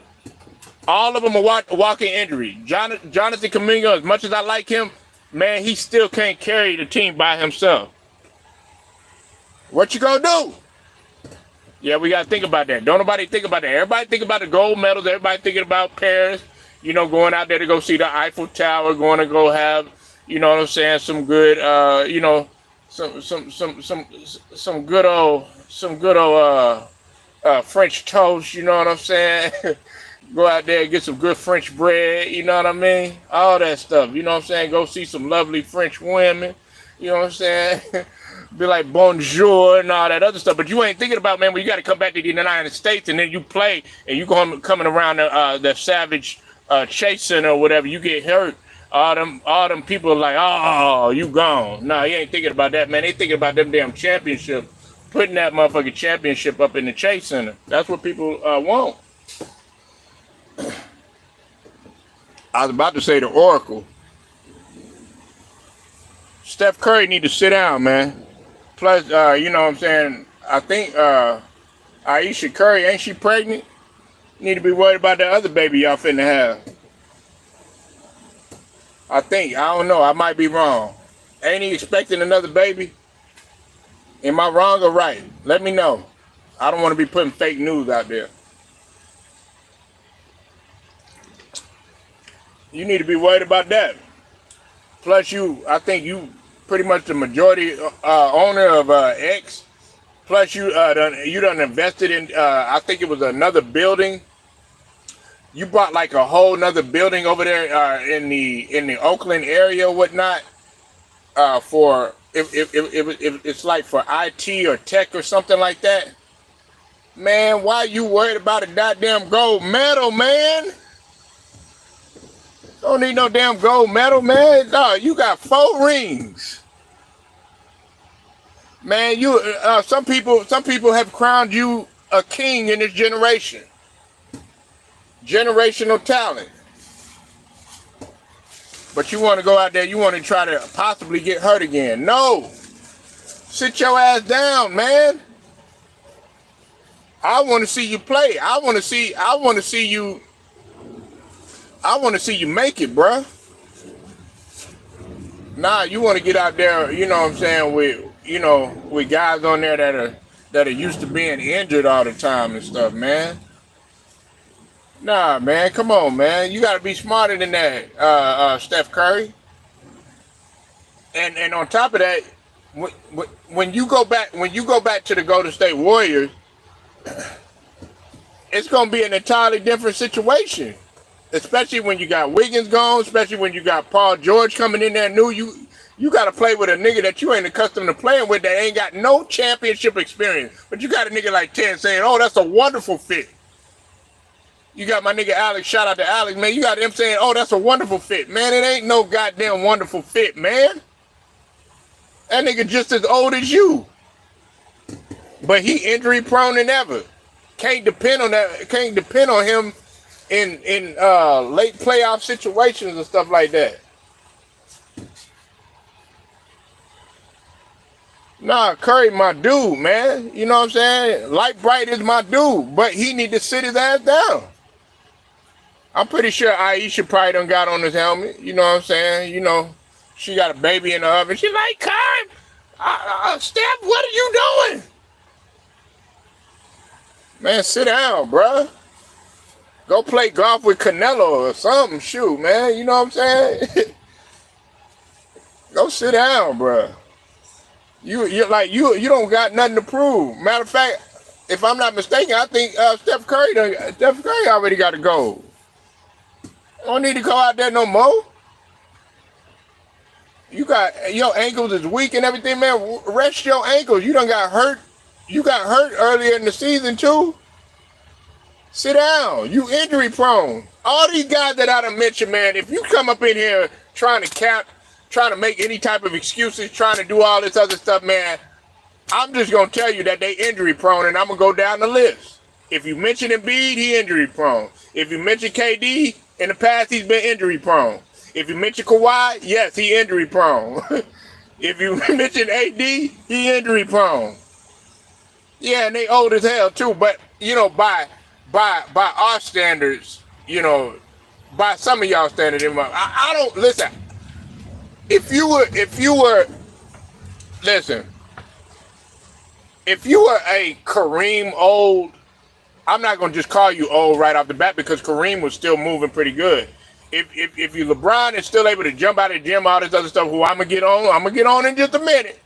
All of them are walking injury. Jonathan Kuminga, as much as I like him, man, he still can't carry the team by himself. What you gonna do? Yeah, we gotta think about that. Don't nobody think about that. Everybody think about the gold medals. Everybody thinking about Paris. You know, going out there to go see the Eiffel Tower. Going to go have, you know what I'm saying, some good, you know, some good old French toast. You know what I'm saying? Go out there and get some good French bread. You know what I mean? All that stuff. You know what I'm saying? Go see some lovely French women. You know what I'm saying? Be like bonjour and all that other stuff, but you ain't thinking about, man, when you got to come back to the United States and then you play and you coming around the Savage Chase Center or whatever, you get hurt. All them people are like, oh, you gone. Nah, you ain't thinking about that, man. They thinking about them damn championship, putting that motherfucking championship up in the Chase Center. That's what people want. I was about to say the Oracle. Steph Curry need to sit down, man. Plus, you know what I'm saying, I think Aisha Curry, ain't she pregnant? Need to be worried about that other baby y'all finna have. I don't know, I might be wrong. Ain't he expecting another baby? Am I wrong or right? Let me know. I don't want to be putting fake news out there. You need to be worried about that. Plus, I think you pretty much the majority owner of X. Plus, you done invested in. I think it was another building. You bought like a whole nother building over there in the Oakland area or whatnot. For if it's like for IT or tech or something like that. Man, why you worried about a goddamn gold medal, man? Don't need no damn gold medal, man. No, you got 4 rings. Man, some people have crowned you a king in this generation. Generational talent. But you want to go out there, you want to try to possibly get hurt again. No. Sit your ass down, man. I want to see you play. I want to see you make it, bruh. Nah, you want to get out there, you know what I'm saying, with guys on there that are used to being injured all the time and stuff, man. Nah, man, come on, man. You got to be smarter than that, Steph Curry. And on top of that, when you go back to the Golden State Warriors, it's gonna be an entirely different situation. Especially when you got Wiggins gone, especially when you got Paul George coming in there new. You got to play with a nigga that you ain't accustomed to playing with that ain't got no championship experience. But you got a nigga like Ted saying, oh, that's a wonderful fit. You got my nigga Alex, shout out to Alex, man. You got him saying, oh, that's a wonderful fit. Man, it ain't no goddamn wonderful fit, man. That nigga just as old as you. But he injury prone than ever. Can't depend on him in late playoff situations and stuff like that. Nah, Curry my dude, man. You know what I'm saying? Light Bright is my dude, but he need to sit his ass down. I'm pretty sure Aisha probably done got on his helmet. You know what I'm saying? You know, she got a baby in the oven. She like, Curry, Steph, what are you doing? Man, sit down, bruh. Go play golf with Canelo or something. Shoot, man. You know what I'm saying? Go sit down, bruh. You don't got nothing to prove. Matter of fact, if I'm not mistaken, I think Steph Curry already got a goal. Don't need to go out there no more. You got your ankles is weak and everything, man. Rest your ankles. You done got hurt. You got hurt earlier in the season too. Sit down. You injury prone. All these guys that I done mentioned, man, if you come up in here trying to make any type of excuses, trying to do all this other stuff, man, I'm just going to tell you that they injury prone, and I'm going to go down the list. If you mention Embiid, he injury prone. If you mention KD, in the past, he's been injury prone. If you mention Kawhii, yes, he injury prone. If you mention AD, he injury prone. Yeah, and they old as hell too, but, you know, by our standards, you know, by some of y'all standards, I don't listen. If you were a Kareem old, I'm not gonna just call you old right off the bat because Kareem was still moving pretty good. If you LeBron is still able to jump out of the gym, all this other stuff, who I'm gonna get on in just a minute.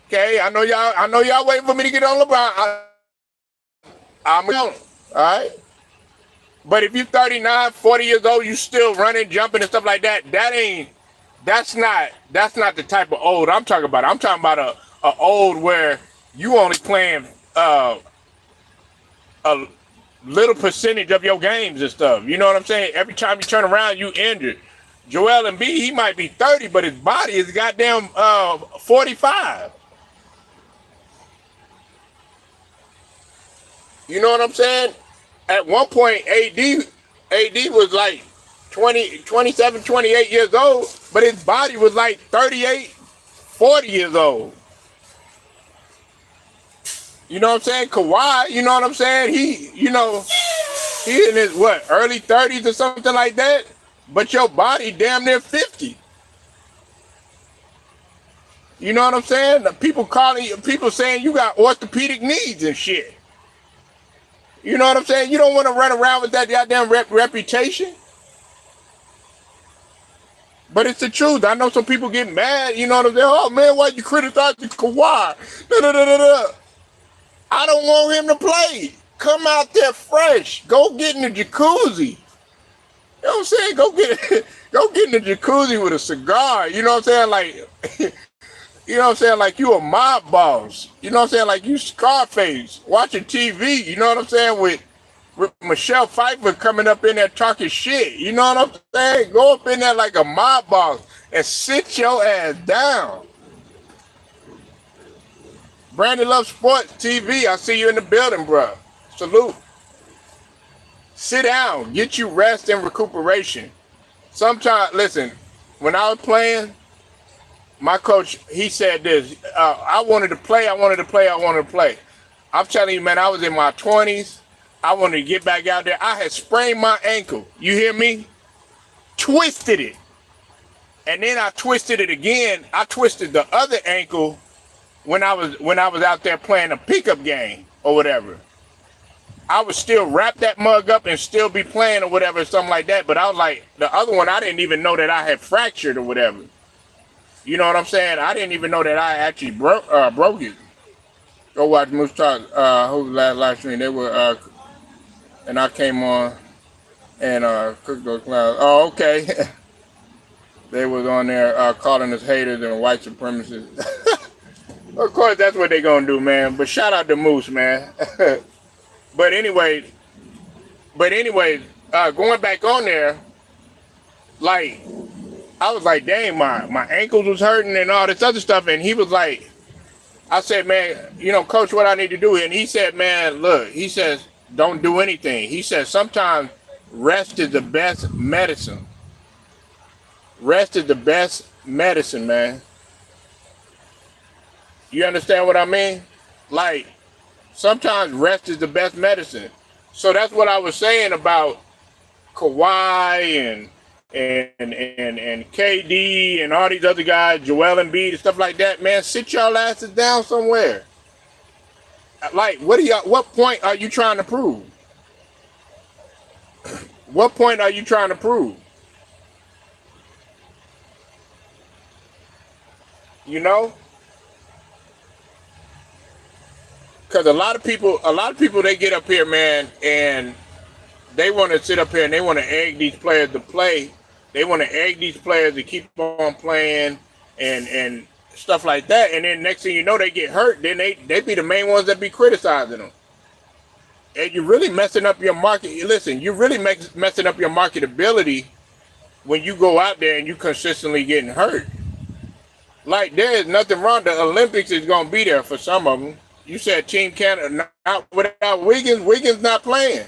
Okay, I know y'all waiting for me to get on LeBron. I'm going. All right. But if you're 39, 40 years old, you still running, jumping, and stuff like that, that's not the type of old I'm talking about. I'm talking about a old where you only playing a little percentage of your games and stuff. You know what I'm saying? Every time you turn around, you injured. Joel Embiid, he might be 30, but his body is goddamn 45. You know what I'm saying? At one point, AD was like 27, 28 years old, but his body was like 38, 40 years old. You know what I'm saying? Kawhii, you know what I'm saying? He in his early 30s or something like that, but your body damn near 50. You know what I'm saying? People saying you got orthopedic needs and shit. You know what I'm saying? You don't want to run around with that goddamn reputation. But it's the truth. I know some people get mad. You know what I'm saying? Oh, man, why you criticizing Kawhii? I don't want him to play. Come out there fresh. Go get in the jacuzzi. You know what I'm saying? Go get in the jacuzzi with a cigar. You know what I'm saying? Like, you know what I'm saying? Like you a mob boss. You know what I'm saying? Like you Scarface watching TV. You know what I'm saying? With Michelle Pfeiffer coming up in there talking shit. You know what I'm saying? Go up in there like a mob boss and sit your ass down. Brandon Love Sports TV. I see you in the building, bro. Salute. Sit down. Get you rest and recuperation. Sometimes, listen, when I was playing, my coach, he said this, I wanted to play. I'm telling you, man, I was in my 20s. I wanted to get back out there. I had sprained my ankle. You hear me? Twisted it. And then I twisted it again. I twisted the other ankle when I was out there playing a pickup game or whatever. I would still wrap that mug up and still be playing or whatever, something like that. But I was like, the other one, I didn't even know that I had fractured or whatever. You know what I'm saying? I didn't even know that I actually broke it. Go watch Moose Talk. Who was last live stream? They were, and I came on and cooked those clowns. Oh, okay. They was on there calling us haters and white supremacists. Of course, that's what they gonna do, man. But shout out to Moose, man. But anyway, going back on there, like. I was like, dang, my ankles was hurting and all this other stuff. And he was like, I said, man, you know, coach, what I need to do. And he said, man, look, he says, don't do anything. He says, sometimes rest is the best medicine. Rest is the best medicine, man. You understand what I mean? Like, sometimes rest is the best medicine. So that's what I was saying about Kawhii and KD and all these other guys, Joel Embiid and stuff like that, man, sit y'all asses down somewhere. Like, what point are you trying to prove? What point are you trying to prove? You know? Because a lot of people, they get up here, man, and they want to sit up here and they want to egg these players to play. They want to egg these players to keep on playing and stuff like that. And then next thing you know, they get hurt. Then they be the main ones that be criticizing them. And you're really messing up your market. Listen, you're really messing up your marketability when you go out there and you consistently getting hurt. Like, there is nothing wrong. The Olympics is going to be there for some of them. You said Team Canada not without Wiggins. Wiggins not playing.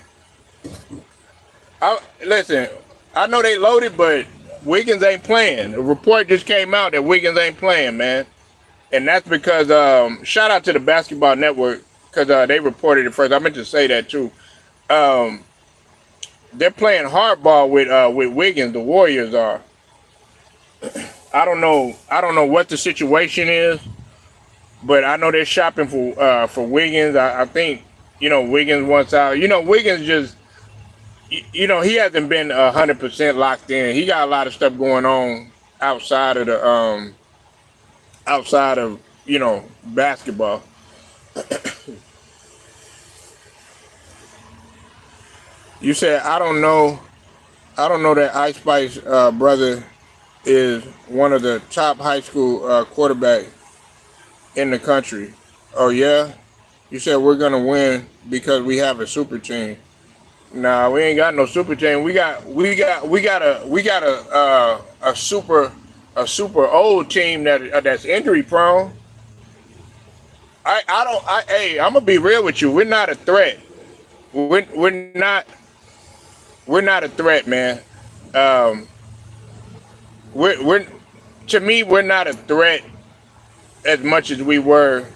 Listen, I know they loaded, but Wiggins ain't playing. A report just came out that Wiggins ain't playing, man. And that's because, shout out to the Basketball Network, because they reported it first. I meant to say that too. They're playing hardball with Wiggins. The Warriors are. I don't know what the situation is, but I know they're shopping for Wiggins. I think Wiggins wants out. Wiggins just he hasn't been 100% locked in. He got a lot of stuff going on outside of basketball. You said I don't know that Ice Spice brother is one of the top high school quarterbacks in the country. Oh yeah? You said we're gonna win because we have a super team. Nah, we ain't got no super team. We got a super old team that's injury prone. Hey, I'm gonna be real with you. We're not a threat. We're not a threat, man. To me, we're not a threat as much as we were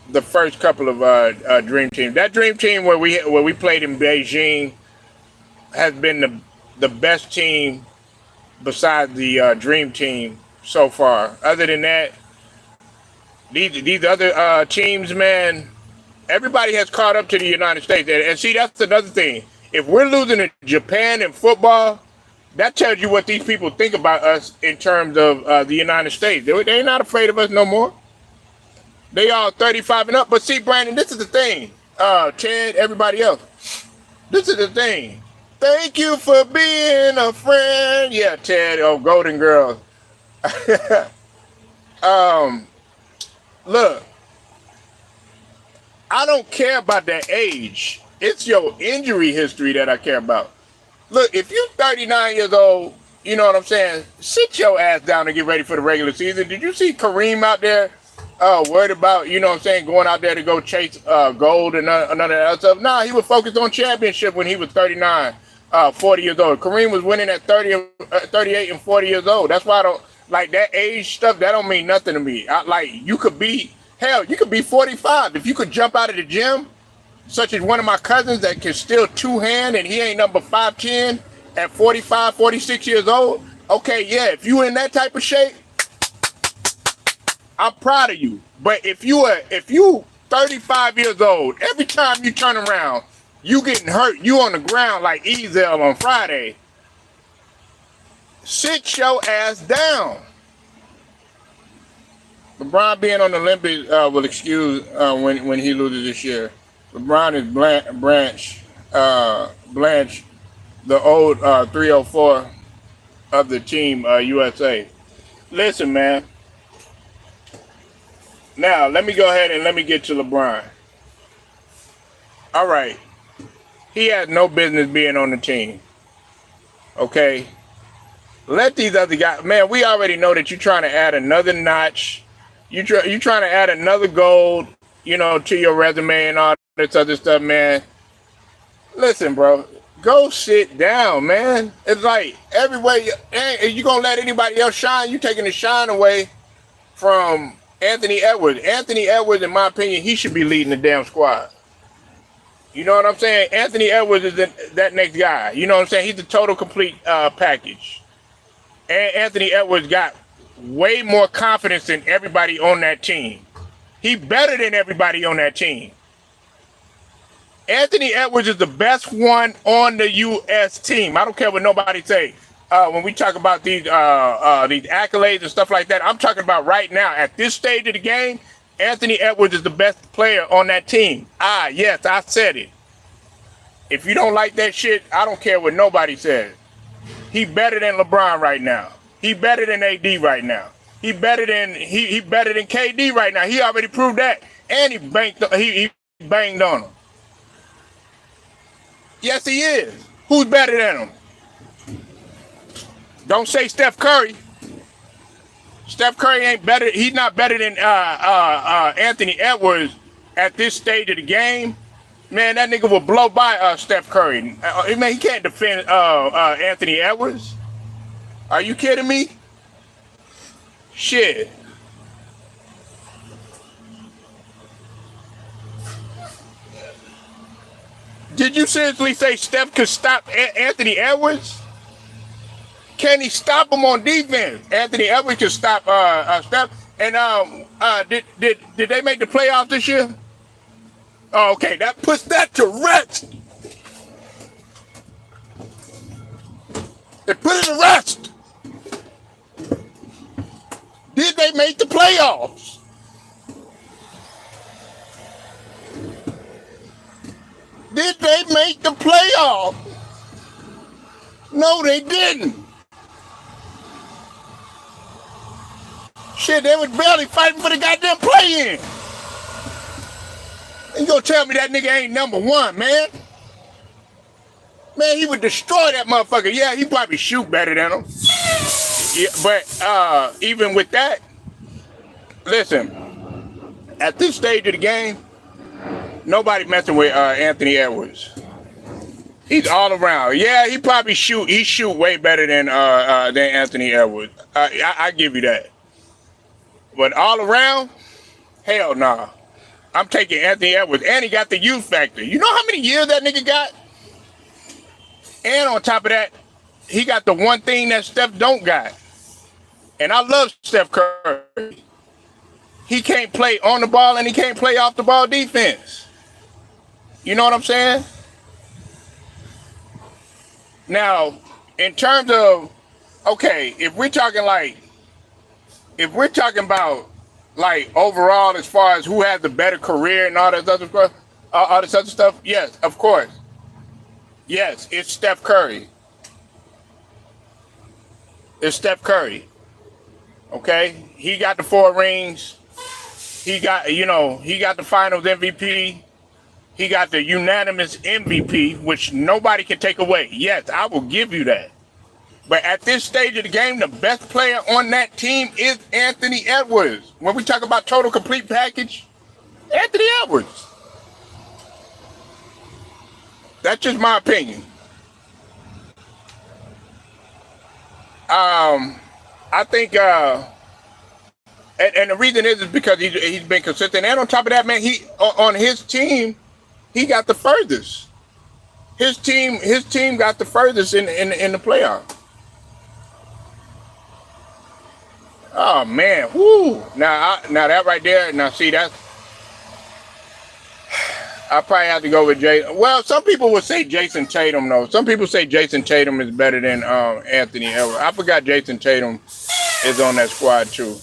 the first couple of dream teams. That dream team where we played in Beijing has been the best team besides the dream team so far. Other than that, these other teams, man, everybody has caught up to the United States. And see, that's another thing. If we're losing to Japan in football, that tells you what these people think about us in terms of the United States. They're not afraid of us no more. They all 35 and up. But see, Brandon, this is the thing. Ted, everybody else. This is the thing. Thank you for being a friend. Yeah, Ted, Golden Girls. Look, I don't care about that age. It's your injury history that I care about. Look, if you're 39 years old, you know what I'm saying, sit your ass down and get ready for the regular season. Did you see Kareem out there worried about, you know what I'm saying, going out there to go chase gold and none of that other stuff? Nah, he was focused on championship when he was 39, 40 years old. Kareem was winning at 38 and 40 years old. That's why I don't, like, that age stuff, that don't mean nothing to me. You could be 45. If you could jump out of the gym, such as one of my cousins that can still two-hand and he ain't number 5'10" at 45, 46 years old. Okay, yeah, if you in that type of shape, I'm proud of you. But if you 35 years old, every time you turn around, you getting hurt, you on the ground like Ezel on Friday, sit your ass down. LeBron being on the Olympics will excuse when he loses this year. LeBron is Blanche, the old 304 of the team USA. Listen, man. Now, let me go ahead and let me get to LeBron. All right. He has no business being on the team. Okay? Let these other guys... Man, we already know that you're trying to add another notch. You're trying to add another gold, to your resume and all this other stuff, man. Listen, bro. Go sit down, man. It's like everywhere you're going to let anybody else shine, you taking the shine away from Anthony Edwards. Anthony Edwards, in my opinion, he should be leading the damn squad. You know what I'm saying? Anthony Edwards is that next guy. You know what I'm saying? He's the total complete package. And Anthony Edwards got way more confidence than everybody on that team. He's better than everybody on that team. Anthony Edwards is the best one on the U.S. team. I don't care what nobody say. When we talk about these accolades and stuff like that, I'm talking about right now. At this stage of the game, Anthony Edwards is the best player on that team. Yes, I said it. If you don't like that shit, I don't care what nobody says. He better than LeBron right now. He better than AD right now. He better than KD right now. He already proved that, and he banged on him. Yes, he is. Who's better than him? Don't say Steph Curry. Steph Curry ain't better. He's not better than Anthony Edwards at this stage of the game. Man, that nigga will blow by Steph Curry. Man, he can't defend Anthony Edwards. Are you kidding me? Shit. Did you seriously say Steph could stop Anthony Edwards? Can he stop him on defense? Anthony Edwards can stop Steph. And did they make the playoffs this year? Oh, okay, that puts that to rest. They put it to rest. Did they make the playoffs? Did they make the playoffs? No, they didn't. Shit, they was barely fighting for the goddamn play-in. You gonna tell me that nigga ain't number one, man? Man, he would destroy that motherfucker. Yeah, he probably shoot better than him. Yeah, but even with that, listen, at this stage of the game, nobody messing with Anthony Edwards. He's all around. Yeah, he probably shoot way better than Anthony Edwards. I give you that. But all around, hell nah. I'm taking Anthony Edwards, and he got the youth factor. You know how many years that nigga got? And on top of that, he got the one thing that Steph don't got. And I love Steph Curry. He can't play on the ball and he can't play off the ball defense. You know what I'm saying? Now, in terms of, okay, if we're talking about like overall as far as who has the better career and all this other stuff, yes, of course. Yes, it's Steph Curry. It's Steph Curry. Okay? He got the 4 rings. He got the finals MVP. He got the unanimous MVP, which nobody can take away. Yes, I will give you that. But at this stage of the game, the best player on that team is Anthony Edwards. When we talk about total complete package, Anthony Edwards. That's just my opinion. I think, and the reason is because he's been consistent. And on top of that, man, he on his team, he got the furthest. His team got the furthest in the playoffs. Oh man, whoo! Now that right there. Now see that's. I probably have to go with Jay. Well, some people would say Jason Tatum though. Some people say Jason Tatum is better than Anthony Edwards. I forgot Jason Tatum is on that squad too.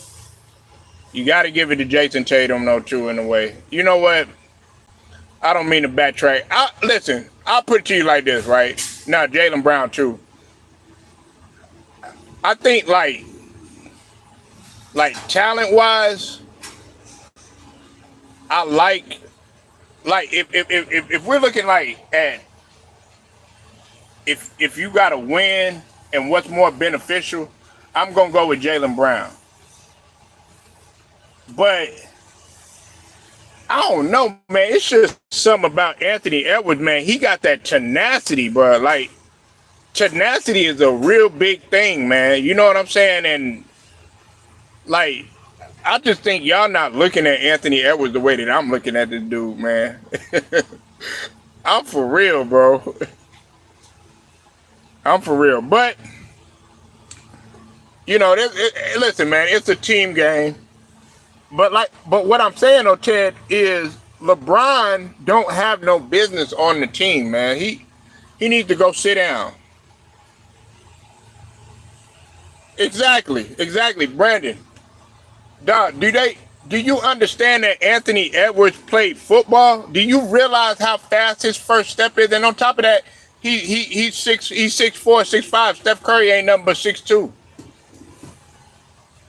You got to give it to Jason Tatum though too in a way. You know what? I don't mean to backtrack. Listen, I'll put it to you like this, right? Now Jaylen Brown too. I think like talent wise, I like if we're looking like at if you got to win and what's more beneficial, I'm gonna go with Jaylen Brown. But I don't know, man. It's just something about Anthony Edwards, man. He got that tenacity, bro. Like tenacity is a real big thing, man. You know what I'm saying? And like, I just think y'all not looking at Anthony Edwards the way that I'm looking at this dude, man. I'm for real, bro. I'm for real. But, you know, listen, man, it's a team game. But what I'm saying, though, Ted, is LeBron don't have no business on the team, man. He needs to go sit down. Exactly, Brandon. Dog, do they? Do you understand that Anthony Edwards played football? Do you realize how fast his first step is? And on top of that, he's 6'4", 6'5". Steph Curry ain't nothing but 6'2".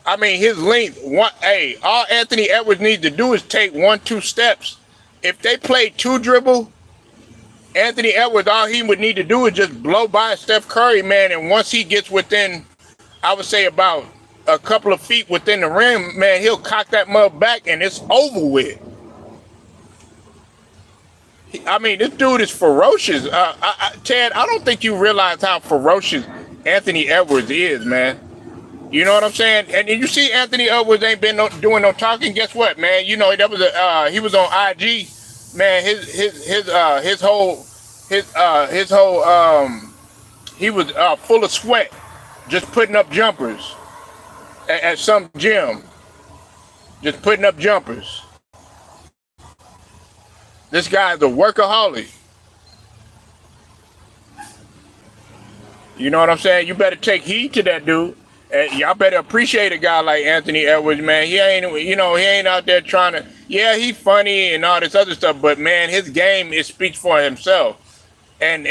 I mean, his length. All Anthony Edwards needs to do is take 1-2 steps. If they play two dribble, Anthony Edwards, all he would need to do is just blow by Steph Curry, man. And once he gets within, I would say about a couple of feet within the rim, man, he'll cock that mug back and it's over with. I mean, this dude is ferocious. Ted, I don't think you realize how ferocious Anthony Edwards is, man. You know what I'm saying? And you see, Anthony Edwards ain't been doing no talking. Guess what, man? You know that was he was on IG, man. His whole he was full of sweat, just putting up jumpers at some gym, just putting up jumpers. This guy's a workaholic. You know what I'm saying? You better take heed to that dude. And y'all better appreciate a guy like Anthony Edwards, man. He ain't out there trying to, yeah, he's funny and all this other stuff, but man, his game speaks for himself. And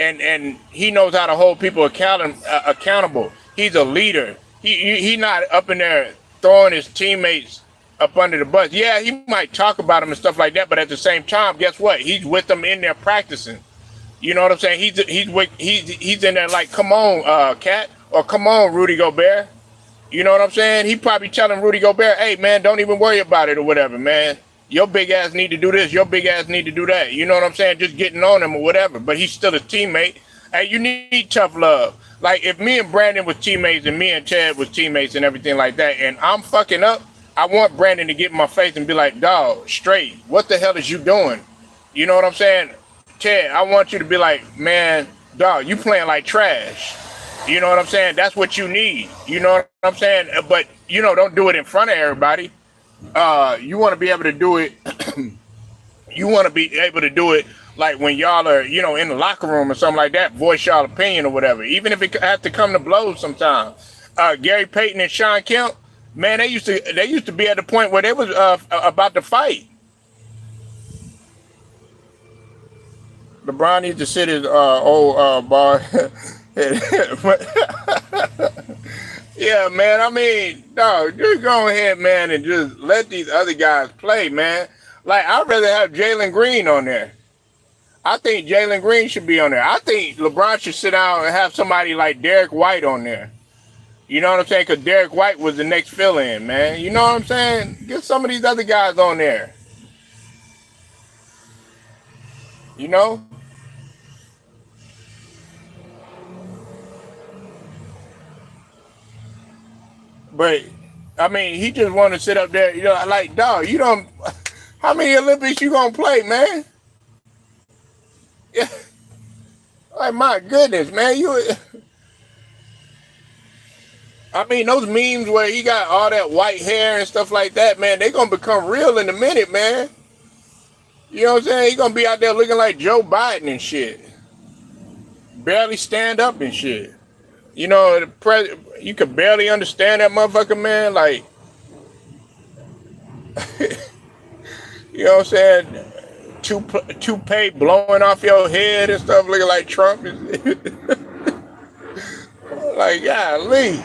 he knows how to hold people accountable. He's a leader. He not up in there throwing his teammates up under the bus. Yeah, he might talk about them and stuff like that, but at the same time, guess what? He's with them in there practicing. You know what I'm saying? He's in there like, come on, Cat, or come on, Rudy Gobert. You know what I'm saying? He probably telling Rudy Gobert, hey, man, don't even worry about it or whatever, man. Your big ass need to do this. Your big ass need to do that. You know what I'm saying? Just getting on him or whatever. But he's still a teammate. Hey, you need tough love. Like, if me and Brandon was teammates and me and Ted was teammates and everything like that, and I'm fucking up, I want Brandon to get in my face and be like, dog, straight, what the hell is you doing? You know what I'm saying? Ted, I want you to be like, man, dog, you playing like trash. You know what I'm saying? That's what you need. You know what I'm saying? But, you know, don't do it in front of everybody. You want to be able to do it. You want to be able to do it like when y'all are, you know, in the locker room or something like that, voice y'all opinion or whatever, even if it has to come to blows sometimes. Gary Payton and Sean Kemp, man, they used to be at the point where they was about to fight. LeBron needs to sit his old bar. Yeah, man. I mean, dog, just go ahead, man, and just let these other guys play, man. Like, I'd rather have Jalen Green on there. I think Jalen Green should be on there. I think LeBron should sit down and have somebody like Derek White on there. You know what I'm saying? Because Derek White was the next fill-in, man. You know what I'm saying? Get some of these other guys on there. You know? But, I mean, he just want to sit up there, you know, like, dog, you don't, how many Olympics you going to play, man? Yeah. Like, my goodness, man, I mean, those memes where he got all that white hair and stuff like that, man, they going to become real in a minute, man. You know what I'm saying? He going to be out there looking like Joe Biden and shit. Barely stand up and shit. You know, you could barely understand that motherfucker, man. Like, you know what I'm saying? Toupee blowing off your head and stuff, looking like Trump. Like, golly.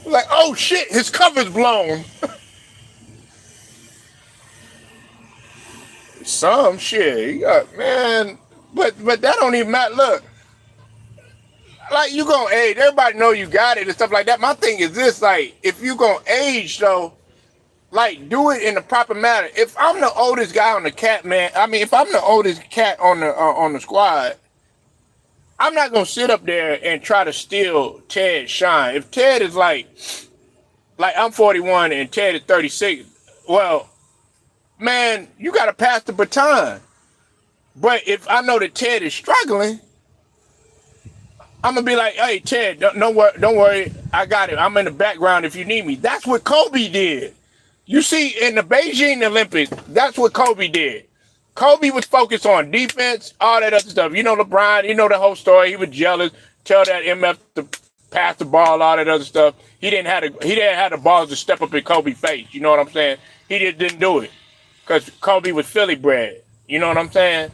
Like, oh shit, his cover's blown. Some shit. He got, man, but that don't even matter. Look. Like, you gonna age, everybody know you got it and stuff like that. My thing is this, like, if you gonna age, though, like, do it in the proper manner. If I'm the oldest guy on the cat, man, I mean, if I'm the oldest cat on the squad, I'm not gonna sit up there and try to steal Ted's shine. If Ted is like I'm 41 and Ted is 36, well, man, you gotta pass the baton. But if I know that Ted is struggling, I'm gonna be like, hey, Ted, don't worry, I got it. I'm in the background if you need me. That's what Kobe did. You see, in the Beijing Olympics, that's what Kobe did. Kobe was focused on defense, all that other stuff. You know LeBron, you know the whole story. He was jealous, tell that MF to pass the ball, all that other stuff. He didn't have the balls to step up in Kobe's face. You know what I'm saying? He just didn't do it because Kobe was Philly bred. You know what I'm saying?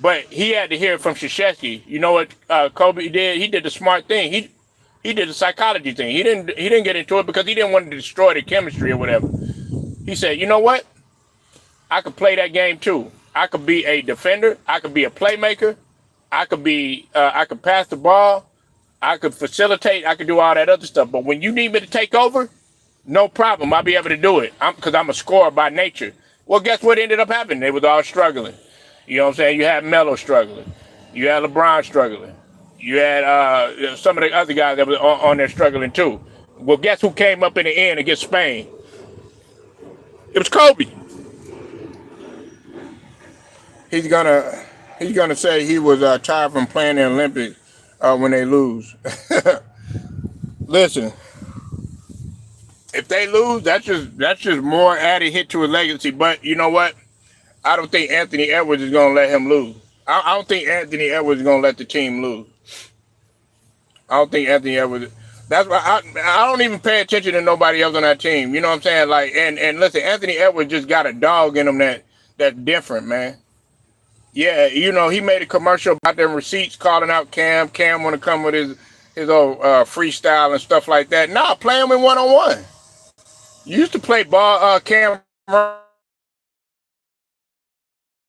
But he had to hear it from Krzyzewski. You know what Kobe did? He did the smart thing. He did the psychology thing. He didn't get into it because he didn't want to destroy the chemistry or whatever. He said, you know what? I could play that game too. I could be a defender. I could be a playmaker. I could pass the ball. I could facilitate. I could do all that other stuff. But when you need me to take over, no problem. I'll be able to do it. Because I'm a scorer by nature. Well, guess what ended up happening? They was all struggling. You know what I'm saying? You had Melo struggling. You had LeBron struggling. You had some of the other guys that were on there struggling too. Well, guess who came up in the end against Spain? It was Kobe. He's gonna say he was tired from playing the Olympics when they lose. Listen, if they lose, that's just more added hit to his legacy. But you know what? I don't think Anthony Edwards is gonna let him lose. I don't think Anthony Edwards is gonna let the team lose. I don't think Anthony Edwards. That's why I don't even pay attention to nobody else on that team. You know what I'm saying? Like, and listen, Anthony Edwards just got a dog in him that's different, man. Yeah, you know, he made a commercial about them receipts calling out Cam. Cam want to come with his old freestyle and stuff like that. Nah, play him in one-on-one. You used to play ball, Cam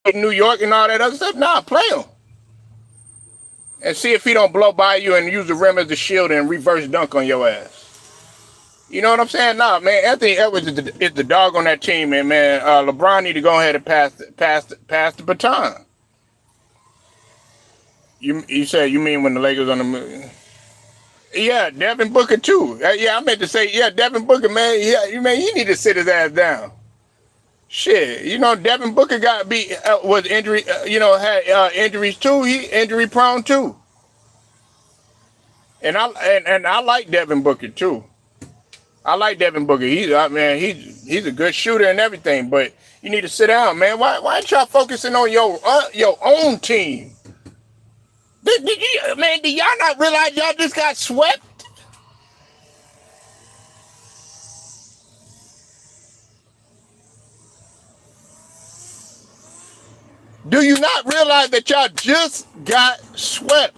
in New York and all that other stuff. Nah, play him. And see if he don't blow by you and use the rim as the shield and reverse dunk on your ass. You know what I'm saying? Nah, man, Anthony Edwards is the dog on that team, and man, LeBron need to go ahead and pass the baton. You said you mean when the Lakers on the move? Yeah, Devin Booker too. Yeah, I meant to say Devin Booker, man. Yeah, he need to sit his ass down. Shit, you know Devin Booker got beat was injury. Had injuries too. He injury prone too. And I like Devin Booker too. I like Devin Booker. He's a good shooter and everything. But you need to sit down, man. Why ain't y'all focusing on your own team? Did y'all not realize y'all just got swept? Do you not realize that y'all just got swept?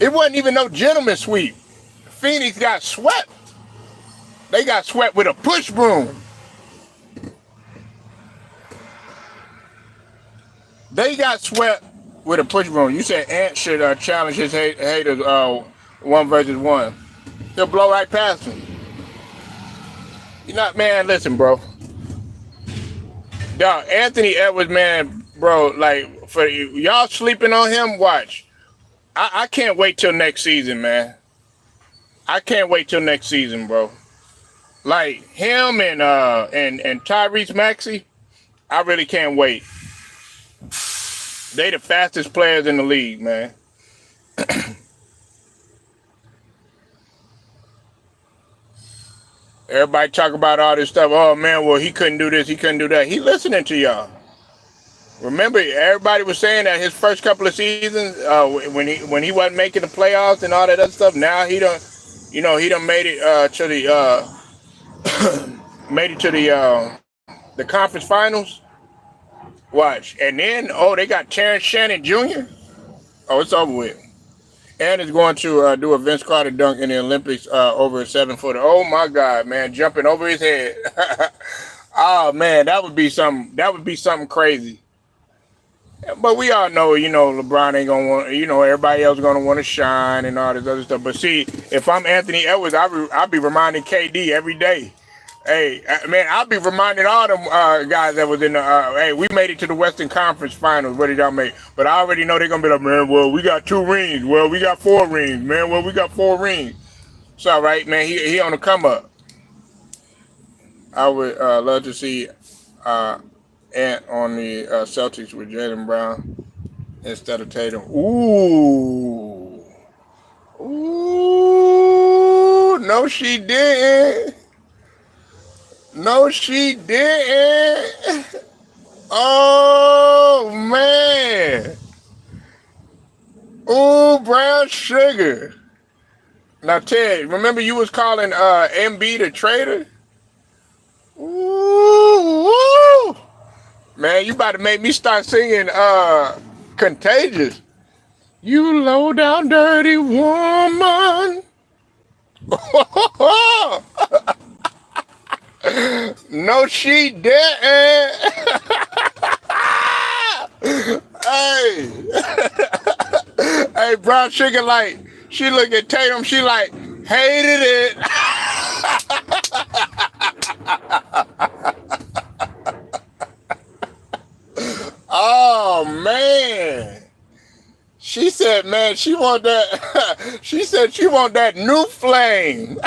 It wasn't even no gentleman sweep. Phoenix got swept. They got swept with a push broom. They got swept with a push broom. You said Ant should challenge his haters 1 versus 1. He'll blow right past him. You know, man, listen, bro. Dog, Anthony Edwards, man, bro, like, for y'all sleeping on him, watch. I can't wait till next season, man. I can't wait till next season, bro. Like, him and Tyrese Maxey, I really can't wait. They the fastest players in the league, man. Everybody talk about all this stuff. Oh, man, well, he couldn't do this. He couldn't do that. He listening to y'all. Remember, everybody was saying that his first couple of seasons, when he wasn't making the playoffs and all that other stuff, now he done made it to the conference finals. Watch. And then, they got Terrence Shannon Jr. Oh, it's over with. And is going to do a Vince Carter dunk in the Olympics over a 7-footer. Oh my God, man, jumping over his head. Oh man, that would be something crazy. But we all know, LeBron ain't gonna want, everybody else gonna want to shine and all this other stuff. But see, if I'm Anthony Edwards, I'll be reminding KD every day. Hey, man, I'll be reminding all them guys that was in the, hey, we made it to the Western Conference Finals. What did y'all make? But I already know they're going to be like, man, well, we got 2 rings. Well, we got 4 rings. Man, well, we got 4 rings. It's all right, man. He on the come up. I would love to see Ant on the Celtics with Jaylen Brown instead of Tatum. Ooh, no, she didn't. No, she didn't. Oh, man. Ooh, brown sugar. Now, Ted, remember you was calling Embiid a traitor? Ooh, ooh. Man, you about to make me start singing Contagious. You low down dirty woman. No, she didn't. Hey, hey, brown sugar, like, she look at Tatum, she like, hated it. Oh, man. She said, man, she want that, she said she want that new flame.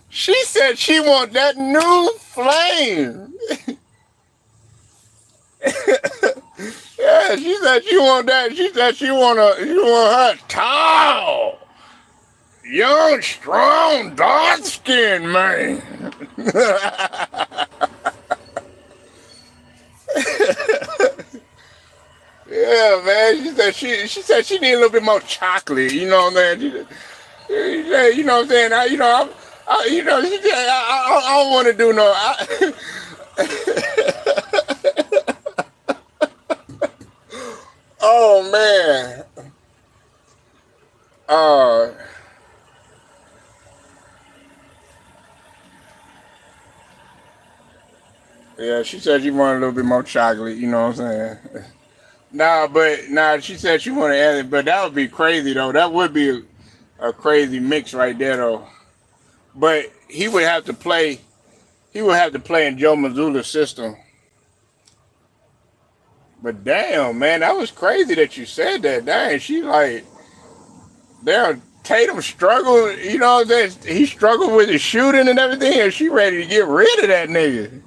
She said she want that new flame. Yeah, she said she want that. She said she want her tall, young, strong, dark-skinned man. Yeah, man. She said she need a little bit more chocolate. You know what I'm saying? You know what I'm saying? She said I don't want to do no. Oh man. Yeah, she said she wanted a little bit more chocolate. You know what I'm saying? She said she wanted to add it, but that would be crazy though. That would be a crazy mix right there though. But he would have to play. He would have to play in Joe Mazzulla's system. But damn, man, that was crazy that you said that. Dang, she like, damn, Tatum struggled. You know what I'm saying? He struggled with his shooting and everything, and she ready to get rid of that nigga.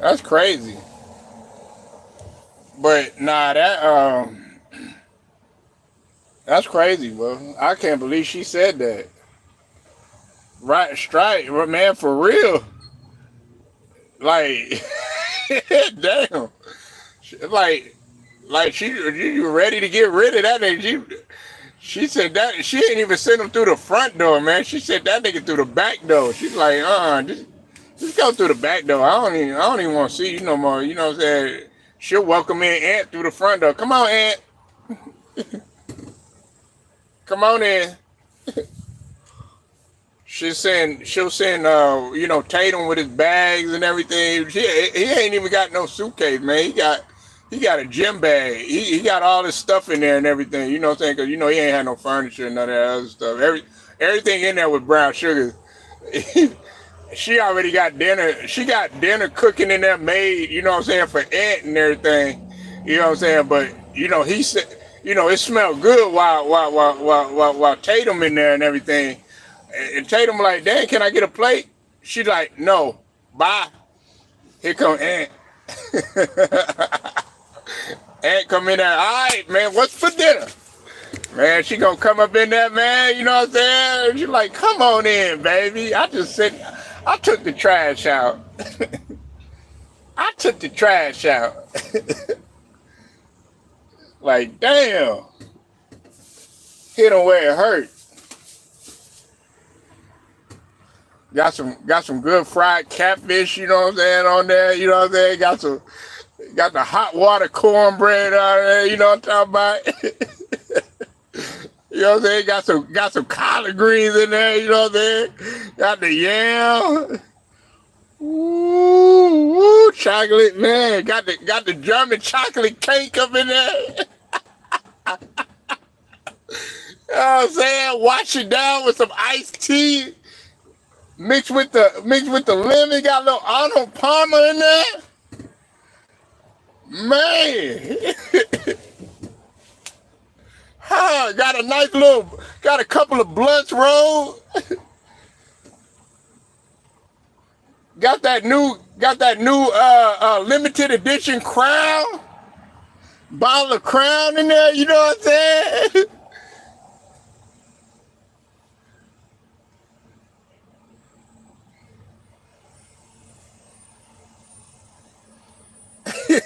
That's crazy. But nah, that's crazy, bro. I can't believe she said that. Right, strike, man, for real. Like, damn. Like she, you ready to get rid of that nigga? She said that she ain't even sent him through the front door, man. She said that nigga through the back door. She's like, just go through the back door. I don't even want to see you no more. You know what I'm saying? She'll welcome in Aunt through the front door. Come on, Aunt. Come on in. She'll send Tatum with his bags and everything. He ain't even got no suitcase, man. He got a gym bag. He got all his stuff in there and everything. You know what I'm saying? Because he ain't had no furniture and none of that other stuff. Everything in there with brown sugar. She already got dinner. She got dinner cooking in there made, you know what I'm saying, for Aunt and everything. You know what I'm saying? But he said, it smelled good while Tatum in there and everything. And Tatum like, dang, can I get a plate? She like, no, bye. Here come Aunt. Aunt come in there, all right, man, what's for dinner? Man, she gonna come up in there, man, you know what I'm saying? She like, come on in, baby. I took the trash out. I took the trash out. Like, damn. Hit him where it hurt. Got some good fried catfish, you know what I'm saying, on there, you know what I'm saying? Got the hot water cornbread on there, you know what I'm talking about? You know what I'm saying? Got some collard greens in there, you know what I'm saying? Got the yam. Ooh, chocolate, man. Got the German chocolate cake up in there. You know what I'm saying? Wash it down with some iced tea. Mixed with the lemon, got a little Arnold Palmer in there. Man. Got a couple of blunts rolled. Got that new limited edition Crown. Bottle of Crown in there, you know what I'm saying?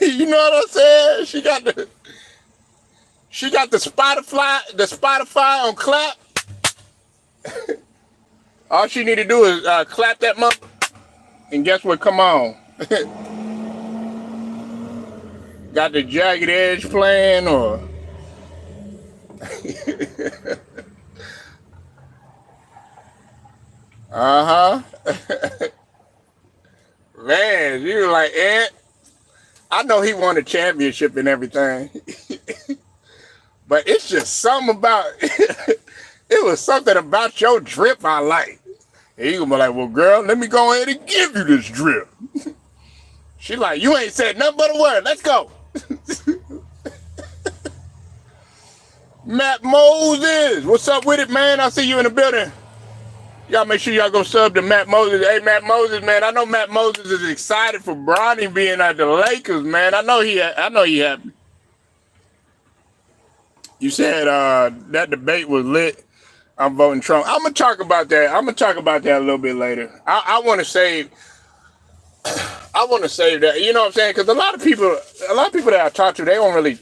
You know what I'm saying? She got the Spotify on clap. All she need to do is clap that mother, and guess what? Come on. Got the Jagged Edge playing, or uh-huh. Man, you were like, I know he won a championship and everything. But it's just something about it was something about your drip I like. And you gonna be like, well, girl, let me go ahead and give you this drip. She like, you ain't said nothing but a word. Let's go. Matt Moses, what's up with it, man? I see you in the building. Y'all make sure y'all go sub to Matt Moses. Hey, Matt Moses, man. I know Matt Moses is excited for Bronny being at the Lakers, man. I know he happy. You said that debate was lit. I'm voting Trump. I'm gonna talk about that. A little bit later. I want to save that. You know what I'm saying? Because a lot of people that I talk to, they don't really.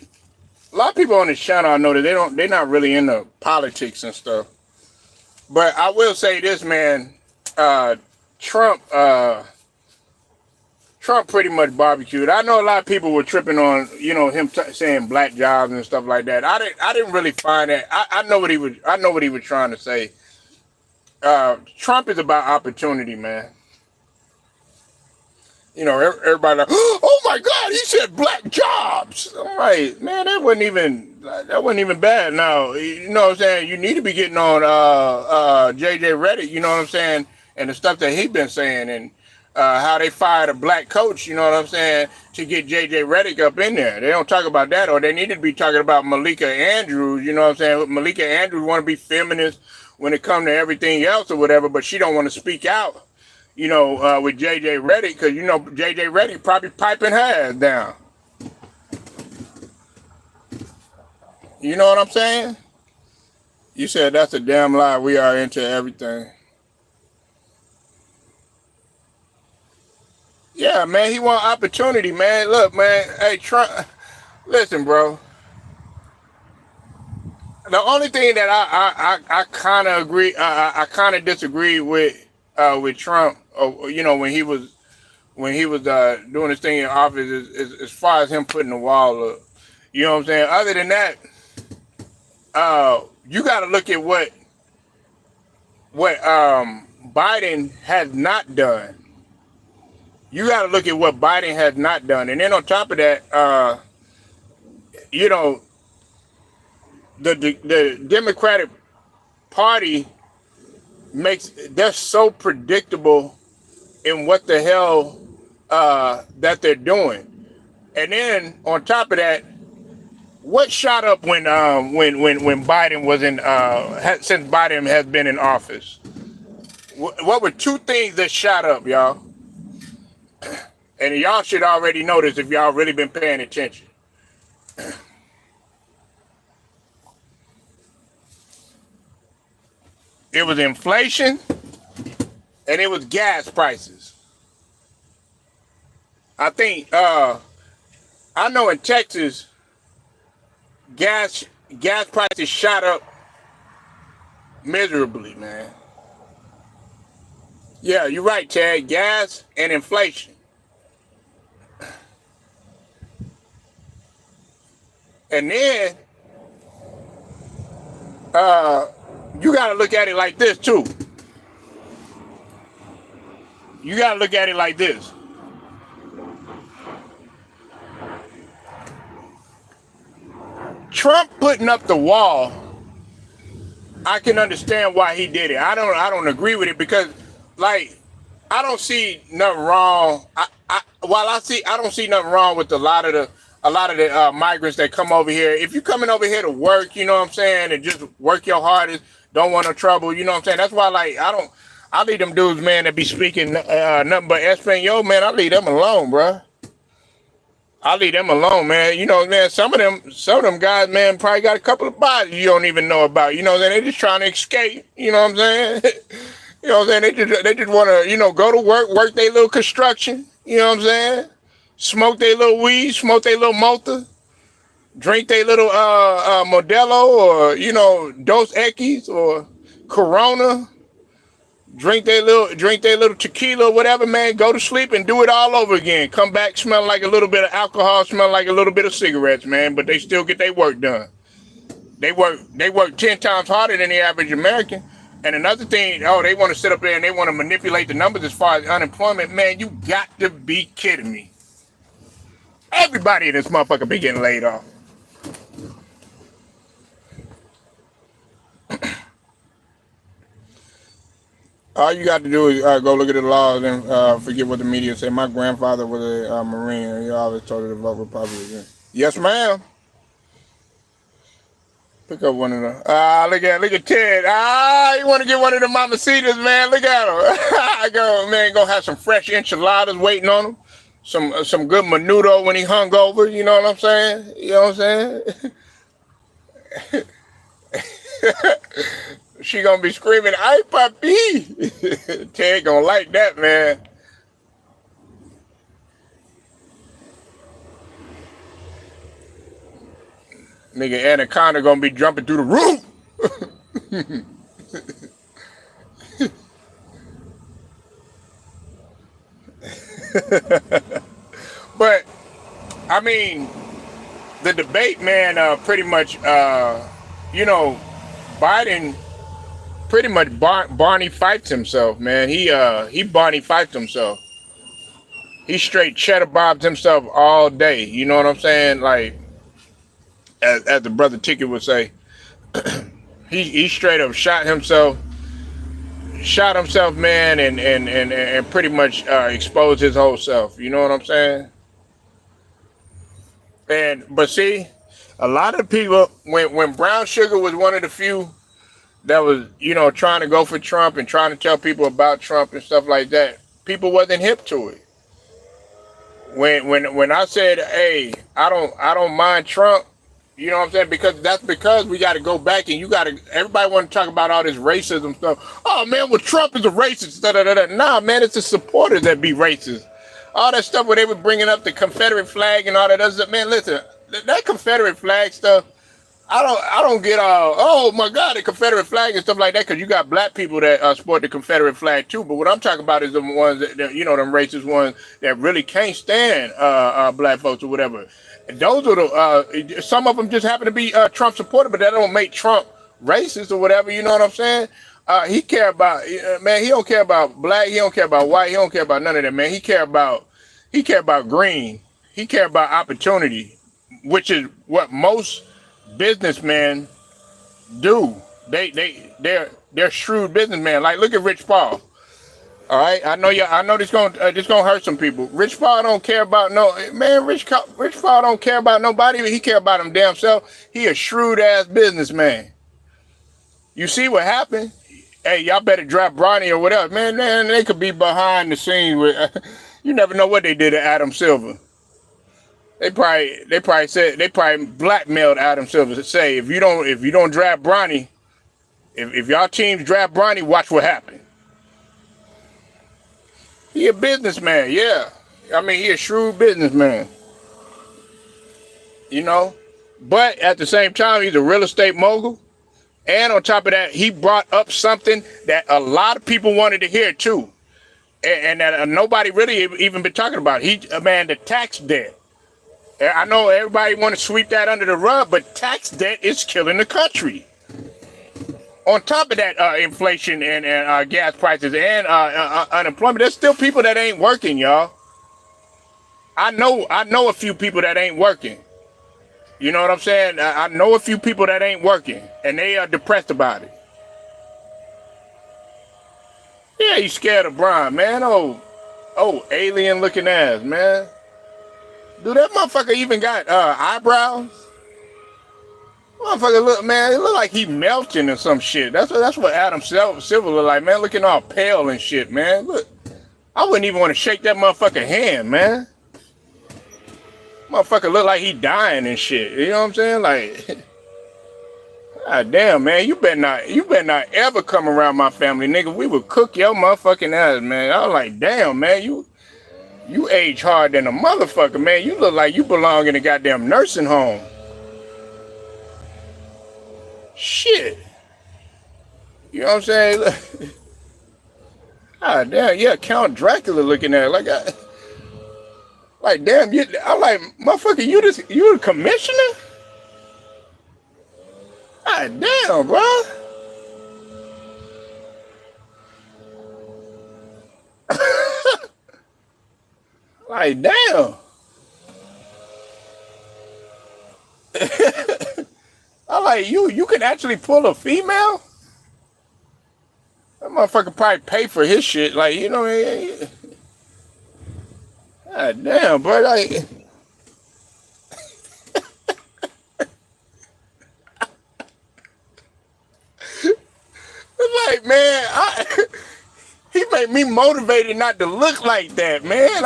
A lot of people on this channel, I know that they're not really into politics and stuff. But I will say this, man. Trump pretty much barbecued. I know a lot of people were tripping on, him saying black jobs and stuff like that. I didn't really find that. I know what he was trying to say. Trump is about opportunity, man. Everybody like, oh my God, he said black jobs. I'm like, man, that wasn't even bad. Now, you know what I'm saying? You need to be getting on JJ Reddick, you know what I'm saying, and the stuff that he been saying, and how they fired a black coach, you know what I'm saying, to get JJ Reddick up in there. They don't talk about that, or they need to be talking about Malika Andrews, you know what I'm saying? Malika Andrews want to be feminist when it comes to everything else or whatever, but she don't want to speak out. With JJ Reddick, because JJ Reddick probably piping her ass down. You know what I'm saying? You said that's a damn lie. We are into everything. Yeah, man, he want opportunity, man. Look, man, hey, Trump, listen, bro. The only thing that I kind of agree, I kind of disagree with Trump, when he was doing his thing in office, is as far as him putting the wall up. You know what I'm saying? Other than that, you got to look at what Biden has not done. You got to look at what Biden has not done, and then on top of that, the Democratic Party they're so predictable in what the hell that they're doing. And then on top of that, what shot up when Biden was in since Biden has been in office? What were two things that shot up, y'all? And y'all should already know this if y'all really been paying attention. It was inflation, and it was gas prices. I think I know in Texas, gas prices shot up miserably, man. Yeah, you're right, Chad. Gas and inflation. And then you got to look at it like this, too. You got to look at it like this. Trump putting up the wall, I can understand why he did it. I don't agree with it because, like, I don't see nothing wrong. I don't see nothing wrong with a lot of the migrants that come over here. If you're coming over here to work, you know what I'm saying, and just work your hardest, don't want no trouble, you know what I'm saying. That's why, like, I leave them dudes, man, that be speaking nothing but Espanol, man. I leave them alone, bro. I leave them alone, man. You know, man, some of them guys, man, probably got a couple of bodies you don't even know about. You know what I'm saying? They just trying to escape. You know what I'm saying? You know what I'm saying? They just want to, go to work their little construction. You know what I'm saying? smoke their little weed, smoke their little Malta, drink their little Modelo or Dos Equis or Corona, drink their little tequila or whatever, man. Go to sleep and do it all over again. Come back smelling like a little bit of alcohol, smelling like a little bit of cigarettes, man. But they still get their work done. They work 10 times harder than the average American. And another thing, they want to sit up there and they want to manipulate the numbers as far as unemployment. Man, you got to be kidding me. Everybody in this motherfucker be getting laid off. All you got to do is go look at the laws and forget what the media say. My grandfather was a Marine, and he always told her to vote Republican. Yes, ma'am. Pick up one of them. Look at Ted. You want to get one of the mamacitas, man? Look at him. I go, man, gonna have some fresh enchiladas waiting on him. Some good menudo when he hung over. You know what I'm saying? You know what I'm saying? She gonna be screaming, "Ay, papi!" Ted gonna like that, man. Nigga Anaconda gonna be jumping through the roof. But I mean, the debate, man, pretty much, Biden pretty much Barney Fifed himself, man. He Barney Fifed himself. He straight cheddar bobbed himself all day. You know what I'm saying? Like, as the brother Ticket would say, he straight up shot himself, man, and pretty much exposed his whole self. You know what I'm saying? But see, a lot of people, when Brown Sugar was one of the few that was, trying to go for Trump and trying to tell people about Trump and stuff like that, people wasn't hip to it. When I said, hey, I don't mind Trump, you know what I'm saying? Because we got to go back and everybody want to talk about all this racism stuff. Oh man, well, Trump is a racist. Da, da, da, da. Nah, man, it's the supporters that be racist. All that stuff where they were bringing up the Confederate flag and all that other stuff. Man, listen, that Confederate flag stuff, I don't get all, oh my God, the Confederate flag and stuff like that, because you got black people that sport the Confederate flag too. But what I'm talking about is the ones that them racist ones that really can't stand black folks or whatever. And those are the some of them just happen to be Trump supporter, but that don't make Trump racist or whatever. You know what I'm saying? He care about man. He don't care about black. He don't care about white. He don't care about none of that, man. He care about green. He care about opportunity, which is what most businessmen do. They're shrewd businessmen. Like, look at Rich Paul. All right, I know this gonna hurt some people. Rich Paul don't care about Rich Paul don't care about nobody. He care about him damn self. He a shrewd ass businessman. You see what happened? Hey, y'all better drop Bronny or whatever. Man, they could be behind the scenes with. You never know what they did to Adam Silver. They probably blackmailed Adam Silver to say, if you don't draft Bronny, if y'all teams draft Bronny, watch what happens. He a businessman, yeah. I mean, he a shrewd businessman. But at the same time, he's a real estate mogul. And on top of that, he brought up something that a lot of people wanted to hear too. And that nobody really even been talking about. The tax debt. I know everybody want to sweep that under the rug, but tax debt is killing the country. On top of that, inflation and gas prices and unemployment, there's still people that ain't working, y'all. I know a few people that ain't working. You know what I'm saying? I know a few people that ain't working, and they are depressed about it. Yeah, he's scared of Bron, man. Oh, alien looking ass, man. Dude, that motherfucker even got eyebrows. Motherfucker look, man, it look like he melting or some shit. That's what Adam Silver look like, man. Looking all pale and shit, man. Look, I wouldn't even want to shake that motherfucker hand, man. Motherfucker look like he dying and shit. You know what I'm saying? Like, god damn, man, you better not ever come around my family, nigga. We would cook your motherfucking ass, man. I was like, damn, man, you You age hard than a motherfucker, man. You look like you belong in a goddamn nursing home. Shit. You know what I'm saying? God damn, yeah, Count Dracula looking at it. Like damn, I'm like, motherfucker, you the commissioner? God damn, bro. Like damn. I'm like, you can actually pull a female? That motherfucker probably pay for his shit. Like, you know, God damn, bro. Like, man, he made me motivated not to look like that, man.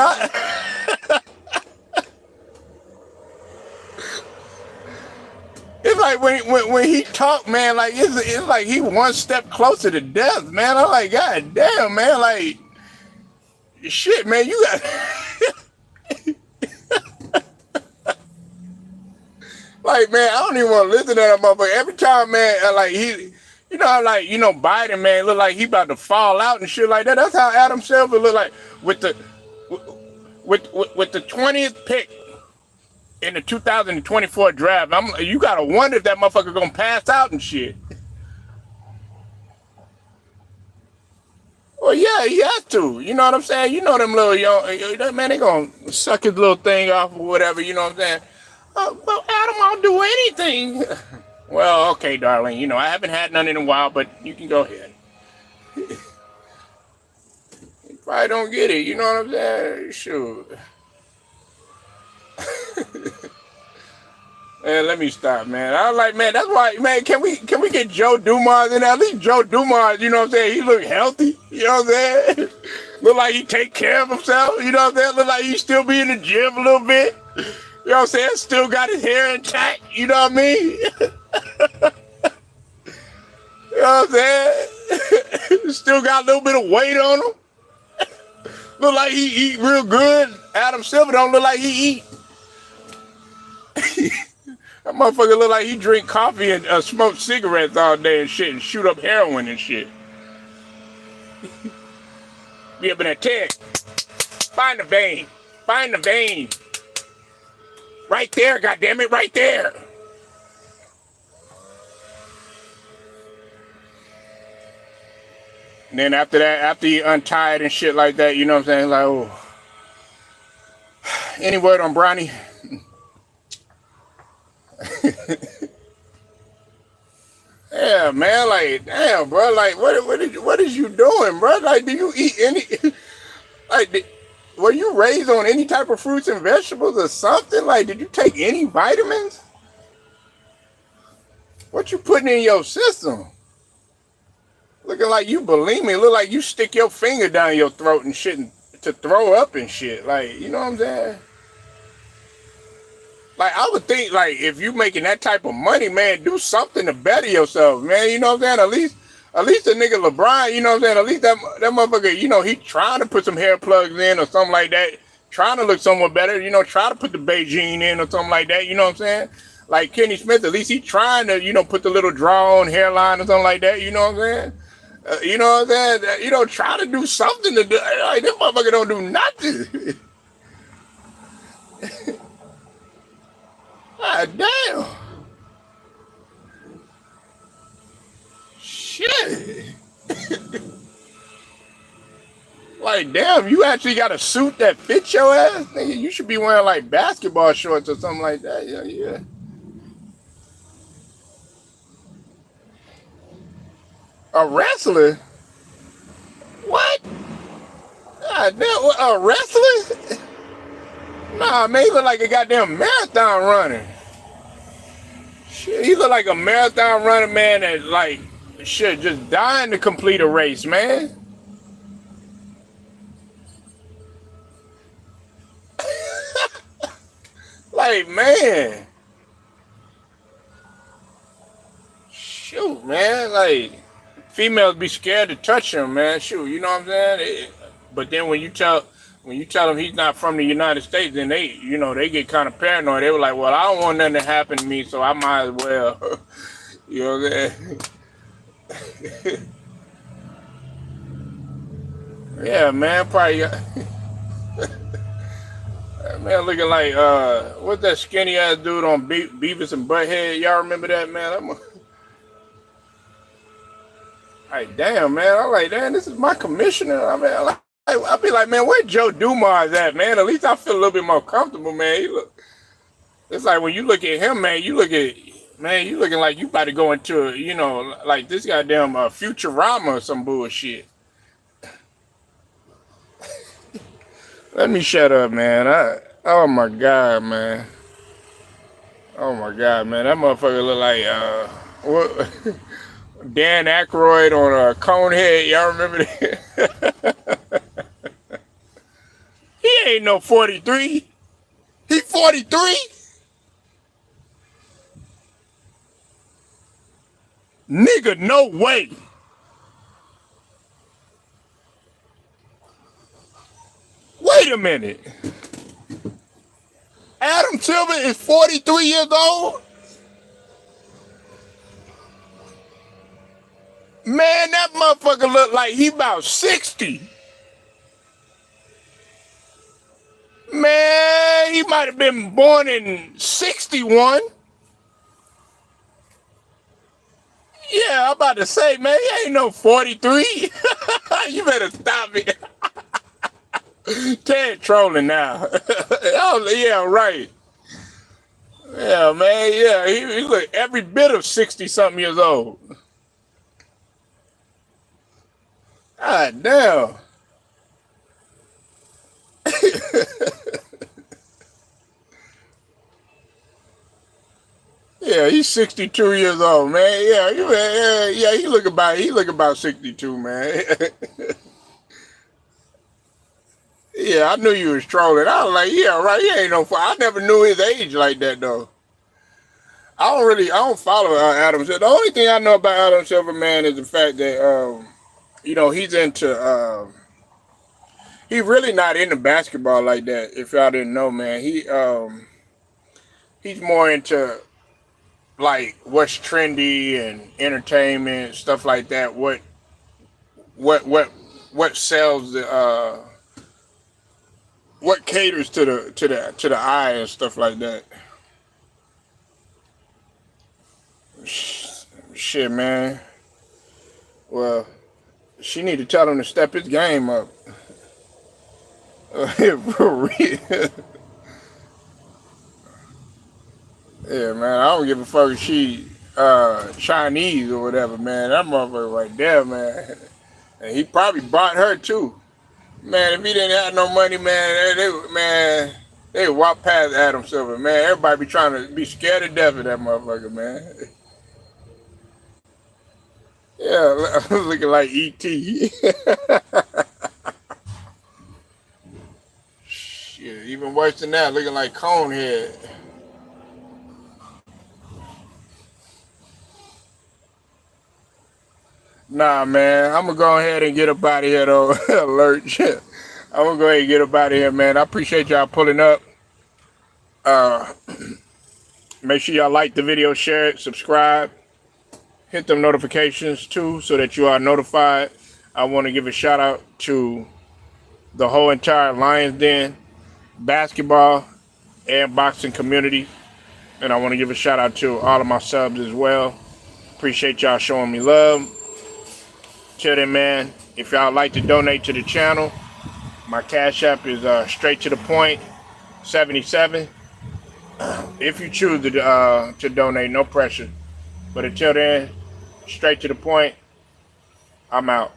It's like when he talk, man, like it's like he one step closer to death, man. I'm like, God damn, man, like shit, man, you got like, man, I don't even want to listen to that motherfucker. Every time, man, like you know how like, you know, Biden, man, look like he about to fall out and shit like that. That's how Adam Silver look like with the with the 20th pick in the 2024 draft. You gotta wonder if that motherfucker gonna pass out and shit. Well, yeah, he has to. You know what I'm saying? You know them little young man, they gonna suck his little thing off or whatever. You know what I'm saying? Well, Adam, I'll do anything. Well, okay, darling. You know, I haven't had none in a while, but you can go ahead. You probably don't get it. You know what I'm saying? Shoot. Man, let me stop, man. I was like, man, that's why, man, can we get Joe Dumars in there? At least Joe Dumars, you know what I'm saying? He look healthy, you know what I'm saying? Look like he take care of himself, you know what I'm saying? Look like he still be in the gym a little bit. You know what I'm saying? Still got his hair intact, you know what I mean? You know what I'm saying? Still got a little bit of weight on him. Look like he eat real good. Adam Silver don't look like he eat. That motherfucker look like he drink coffee and smoke cigarettes all day and shit and shoot up heroin and shit. Be up in that tag. Find the vein. Find the vein. Right there, goddammit, right there. And then after that, after he untied and shit like that, you know what I'm saying? Like, oh. Any word on Bronny? Yeah, man, like, damn, bro, like, what is you doing, bro? Like, do you eat any, like, were you raised on any type of fruits and vegetables or something? Like, did you take any vitamins? What you putting in your system? Looking like you bulimic. Look like you stick your finger down your throat and shit to throw up and shit. Like, you know what I'm saying? Like, I would think, like, if you making that type of money, man, do something to better yourself, man. You know what I'm saying? At least the nigga LeBron, you know what I'm saying? At least that motherfucker, you know, he trying to put some hair plugs in or something like that. Trying to look somewhat better, you know, try to put the Beijing in or something like that. You know what I'm saying? Like Kenny Smith, at least he trying to, you know, put the little draw on hairline or something like that. You know what I'm saying? You know what I'm saying? You know, try to do something to do. Like, this motherfucker don't do nothing. God damn. Shit. Like, damn, you actually got a suit that fits your ass? Nigga, you should be wearing, like, basketball shorts or something like that. Yeah. A wrestler? What? God damn, a wrestler? Nah, man, he look like a goddamn marathon runner. Shit, he look like a marathon runner, man, that, like, shit, just dying to complete a race, man. Like, man. Shoot, man, like, females be scared to touch him, man. Shoot, you know what I'm saying? But then when you tell when you tell them he's not from the United States, then they, they get kind of paranoid. They were like, well, I don't want nothing to happen to me, so I might as well, you know what I'm saying? Yeah, man, probably, man, looking like, what's that skinny ass dude on Beavis and Butthead? Y'all remember that, man? Like, damn, man. I'm like, damn, this is my commissioner. I mean, I'll be like, man, where Joe Dumars at, man? At least I feel a little bit more comfortable, man. It's like when you look at him, man, you looking like you about to go into, like this goddamn Futurama or some bullshit. Let me shut up, man. Oh my God, man. Oh my God, man. That motherfucker look like, what? Dan Aykroyd on a Conehead. Y'all remember that? He ain't no 43. He 43? Nigga, no way. Wait a minute. Adam Silver is 43 years old? Man, that motherfucker look like he about 60. Man, he might have been born in 61. Yeah, I'm about to say, man, he ain't no 43. You better stop it. Ted trolling now. Oh, yeah, right. Yeah, man, yeah, he look every bit of 60-something years old. God damn. Yeah, he's 62 years old, man. Yeah, he look about 62, man. Yeah, I knew you was trolling. I was like, yeah, right. He ain't no. I never knew his age like that though. I don't follow Adam Silver. The only thing I know about Adam Silver, man, is the fact that he's into. He really not into basketball like that. If y'all didn't know, man, he's more into like what's trendy and entertainment stuff like that. What sells the what caters to the eye and stuff like that. Shit, man. Well, she need to tell him to step his game up. For real. Yeah, man. I don't give a fuck if she Chinese or whatever, man. That motherfucker right there, man. And he probably bought her too. Man, if he didn't have no money, man, they would walk past Adam Silver, man. Everybody be trying to be scared to death of that motherfucker, man. Yeah, looking like E.T. Shit, even worse than that, looking like Conehead. Nah, man, I'm gonna go ahead and get up out of here, though. Alert. I'm gonna go ahead and get up out of here, man. I appreciate y'all pulling up. Uh, Make sure y'all like the video, share it, subscribe, hit them notifications too, so that you are notified. I want to give a shout out to the whole entire Lions Den basketball and boxing community, and I want to give a shout out to all of my subs as well. Appreciate y'all showing me love. Till then, man, if y'all like to donate to the channel, my cash app is straight to the point 77. If you choose to donate, no pressure. But until then, straight to the point. I'm out.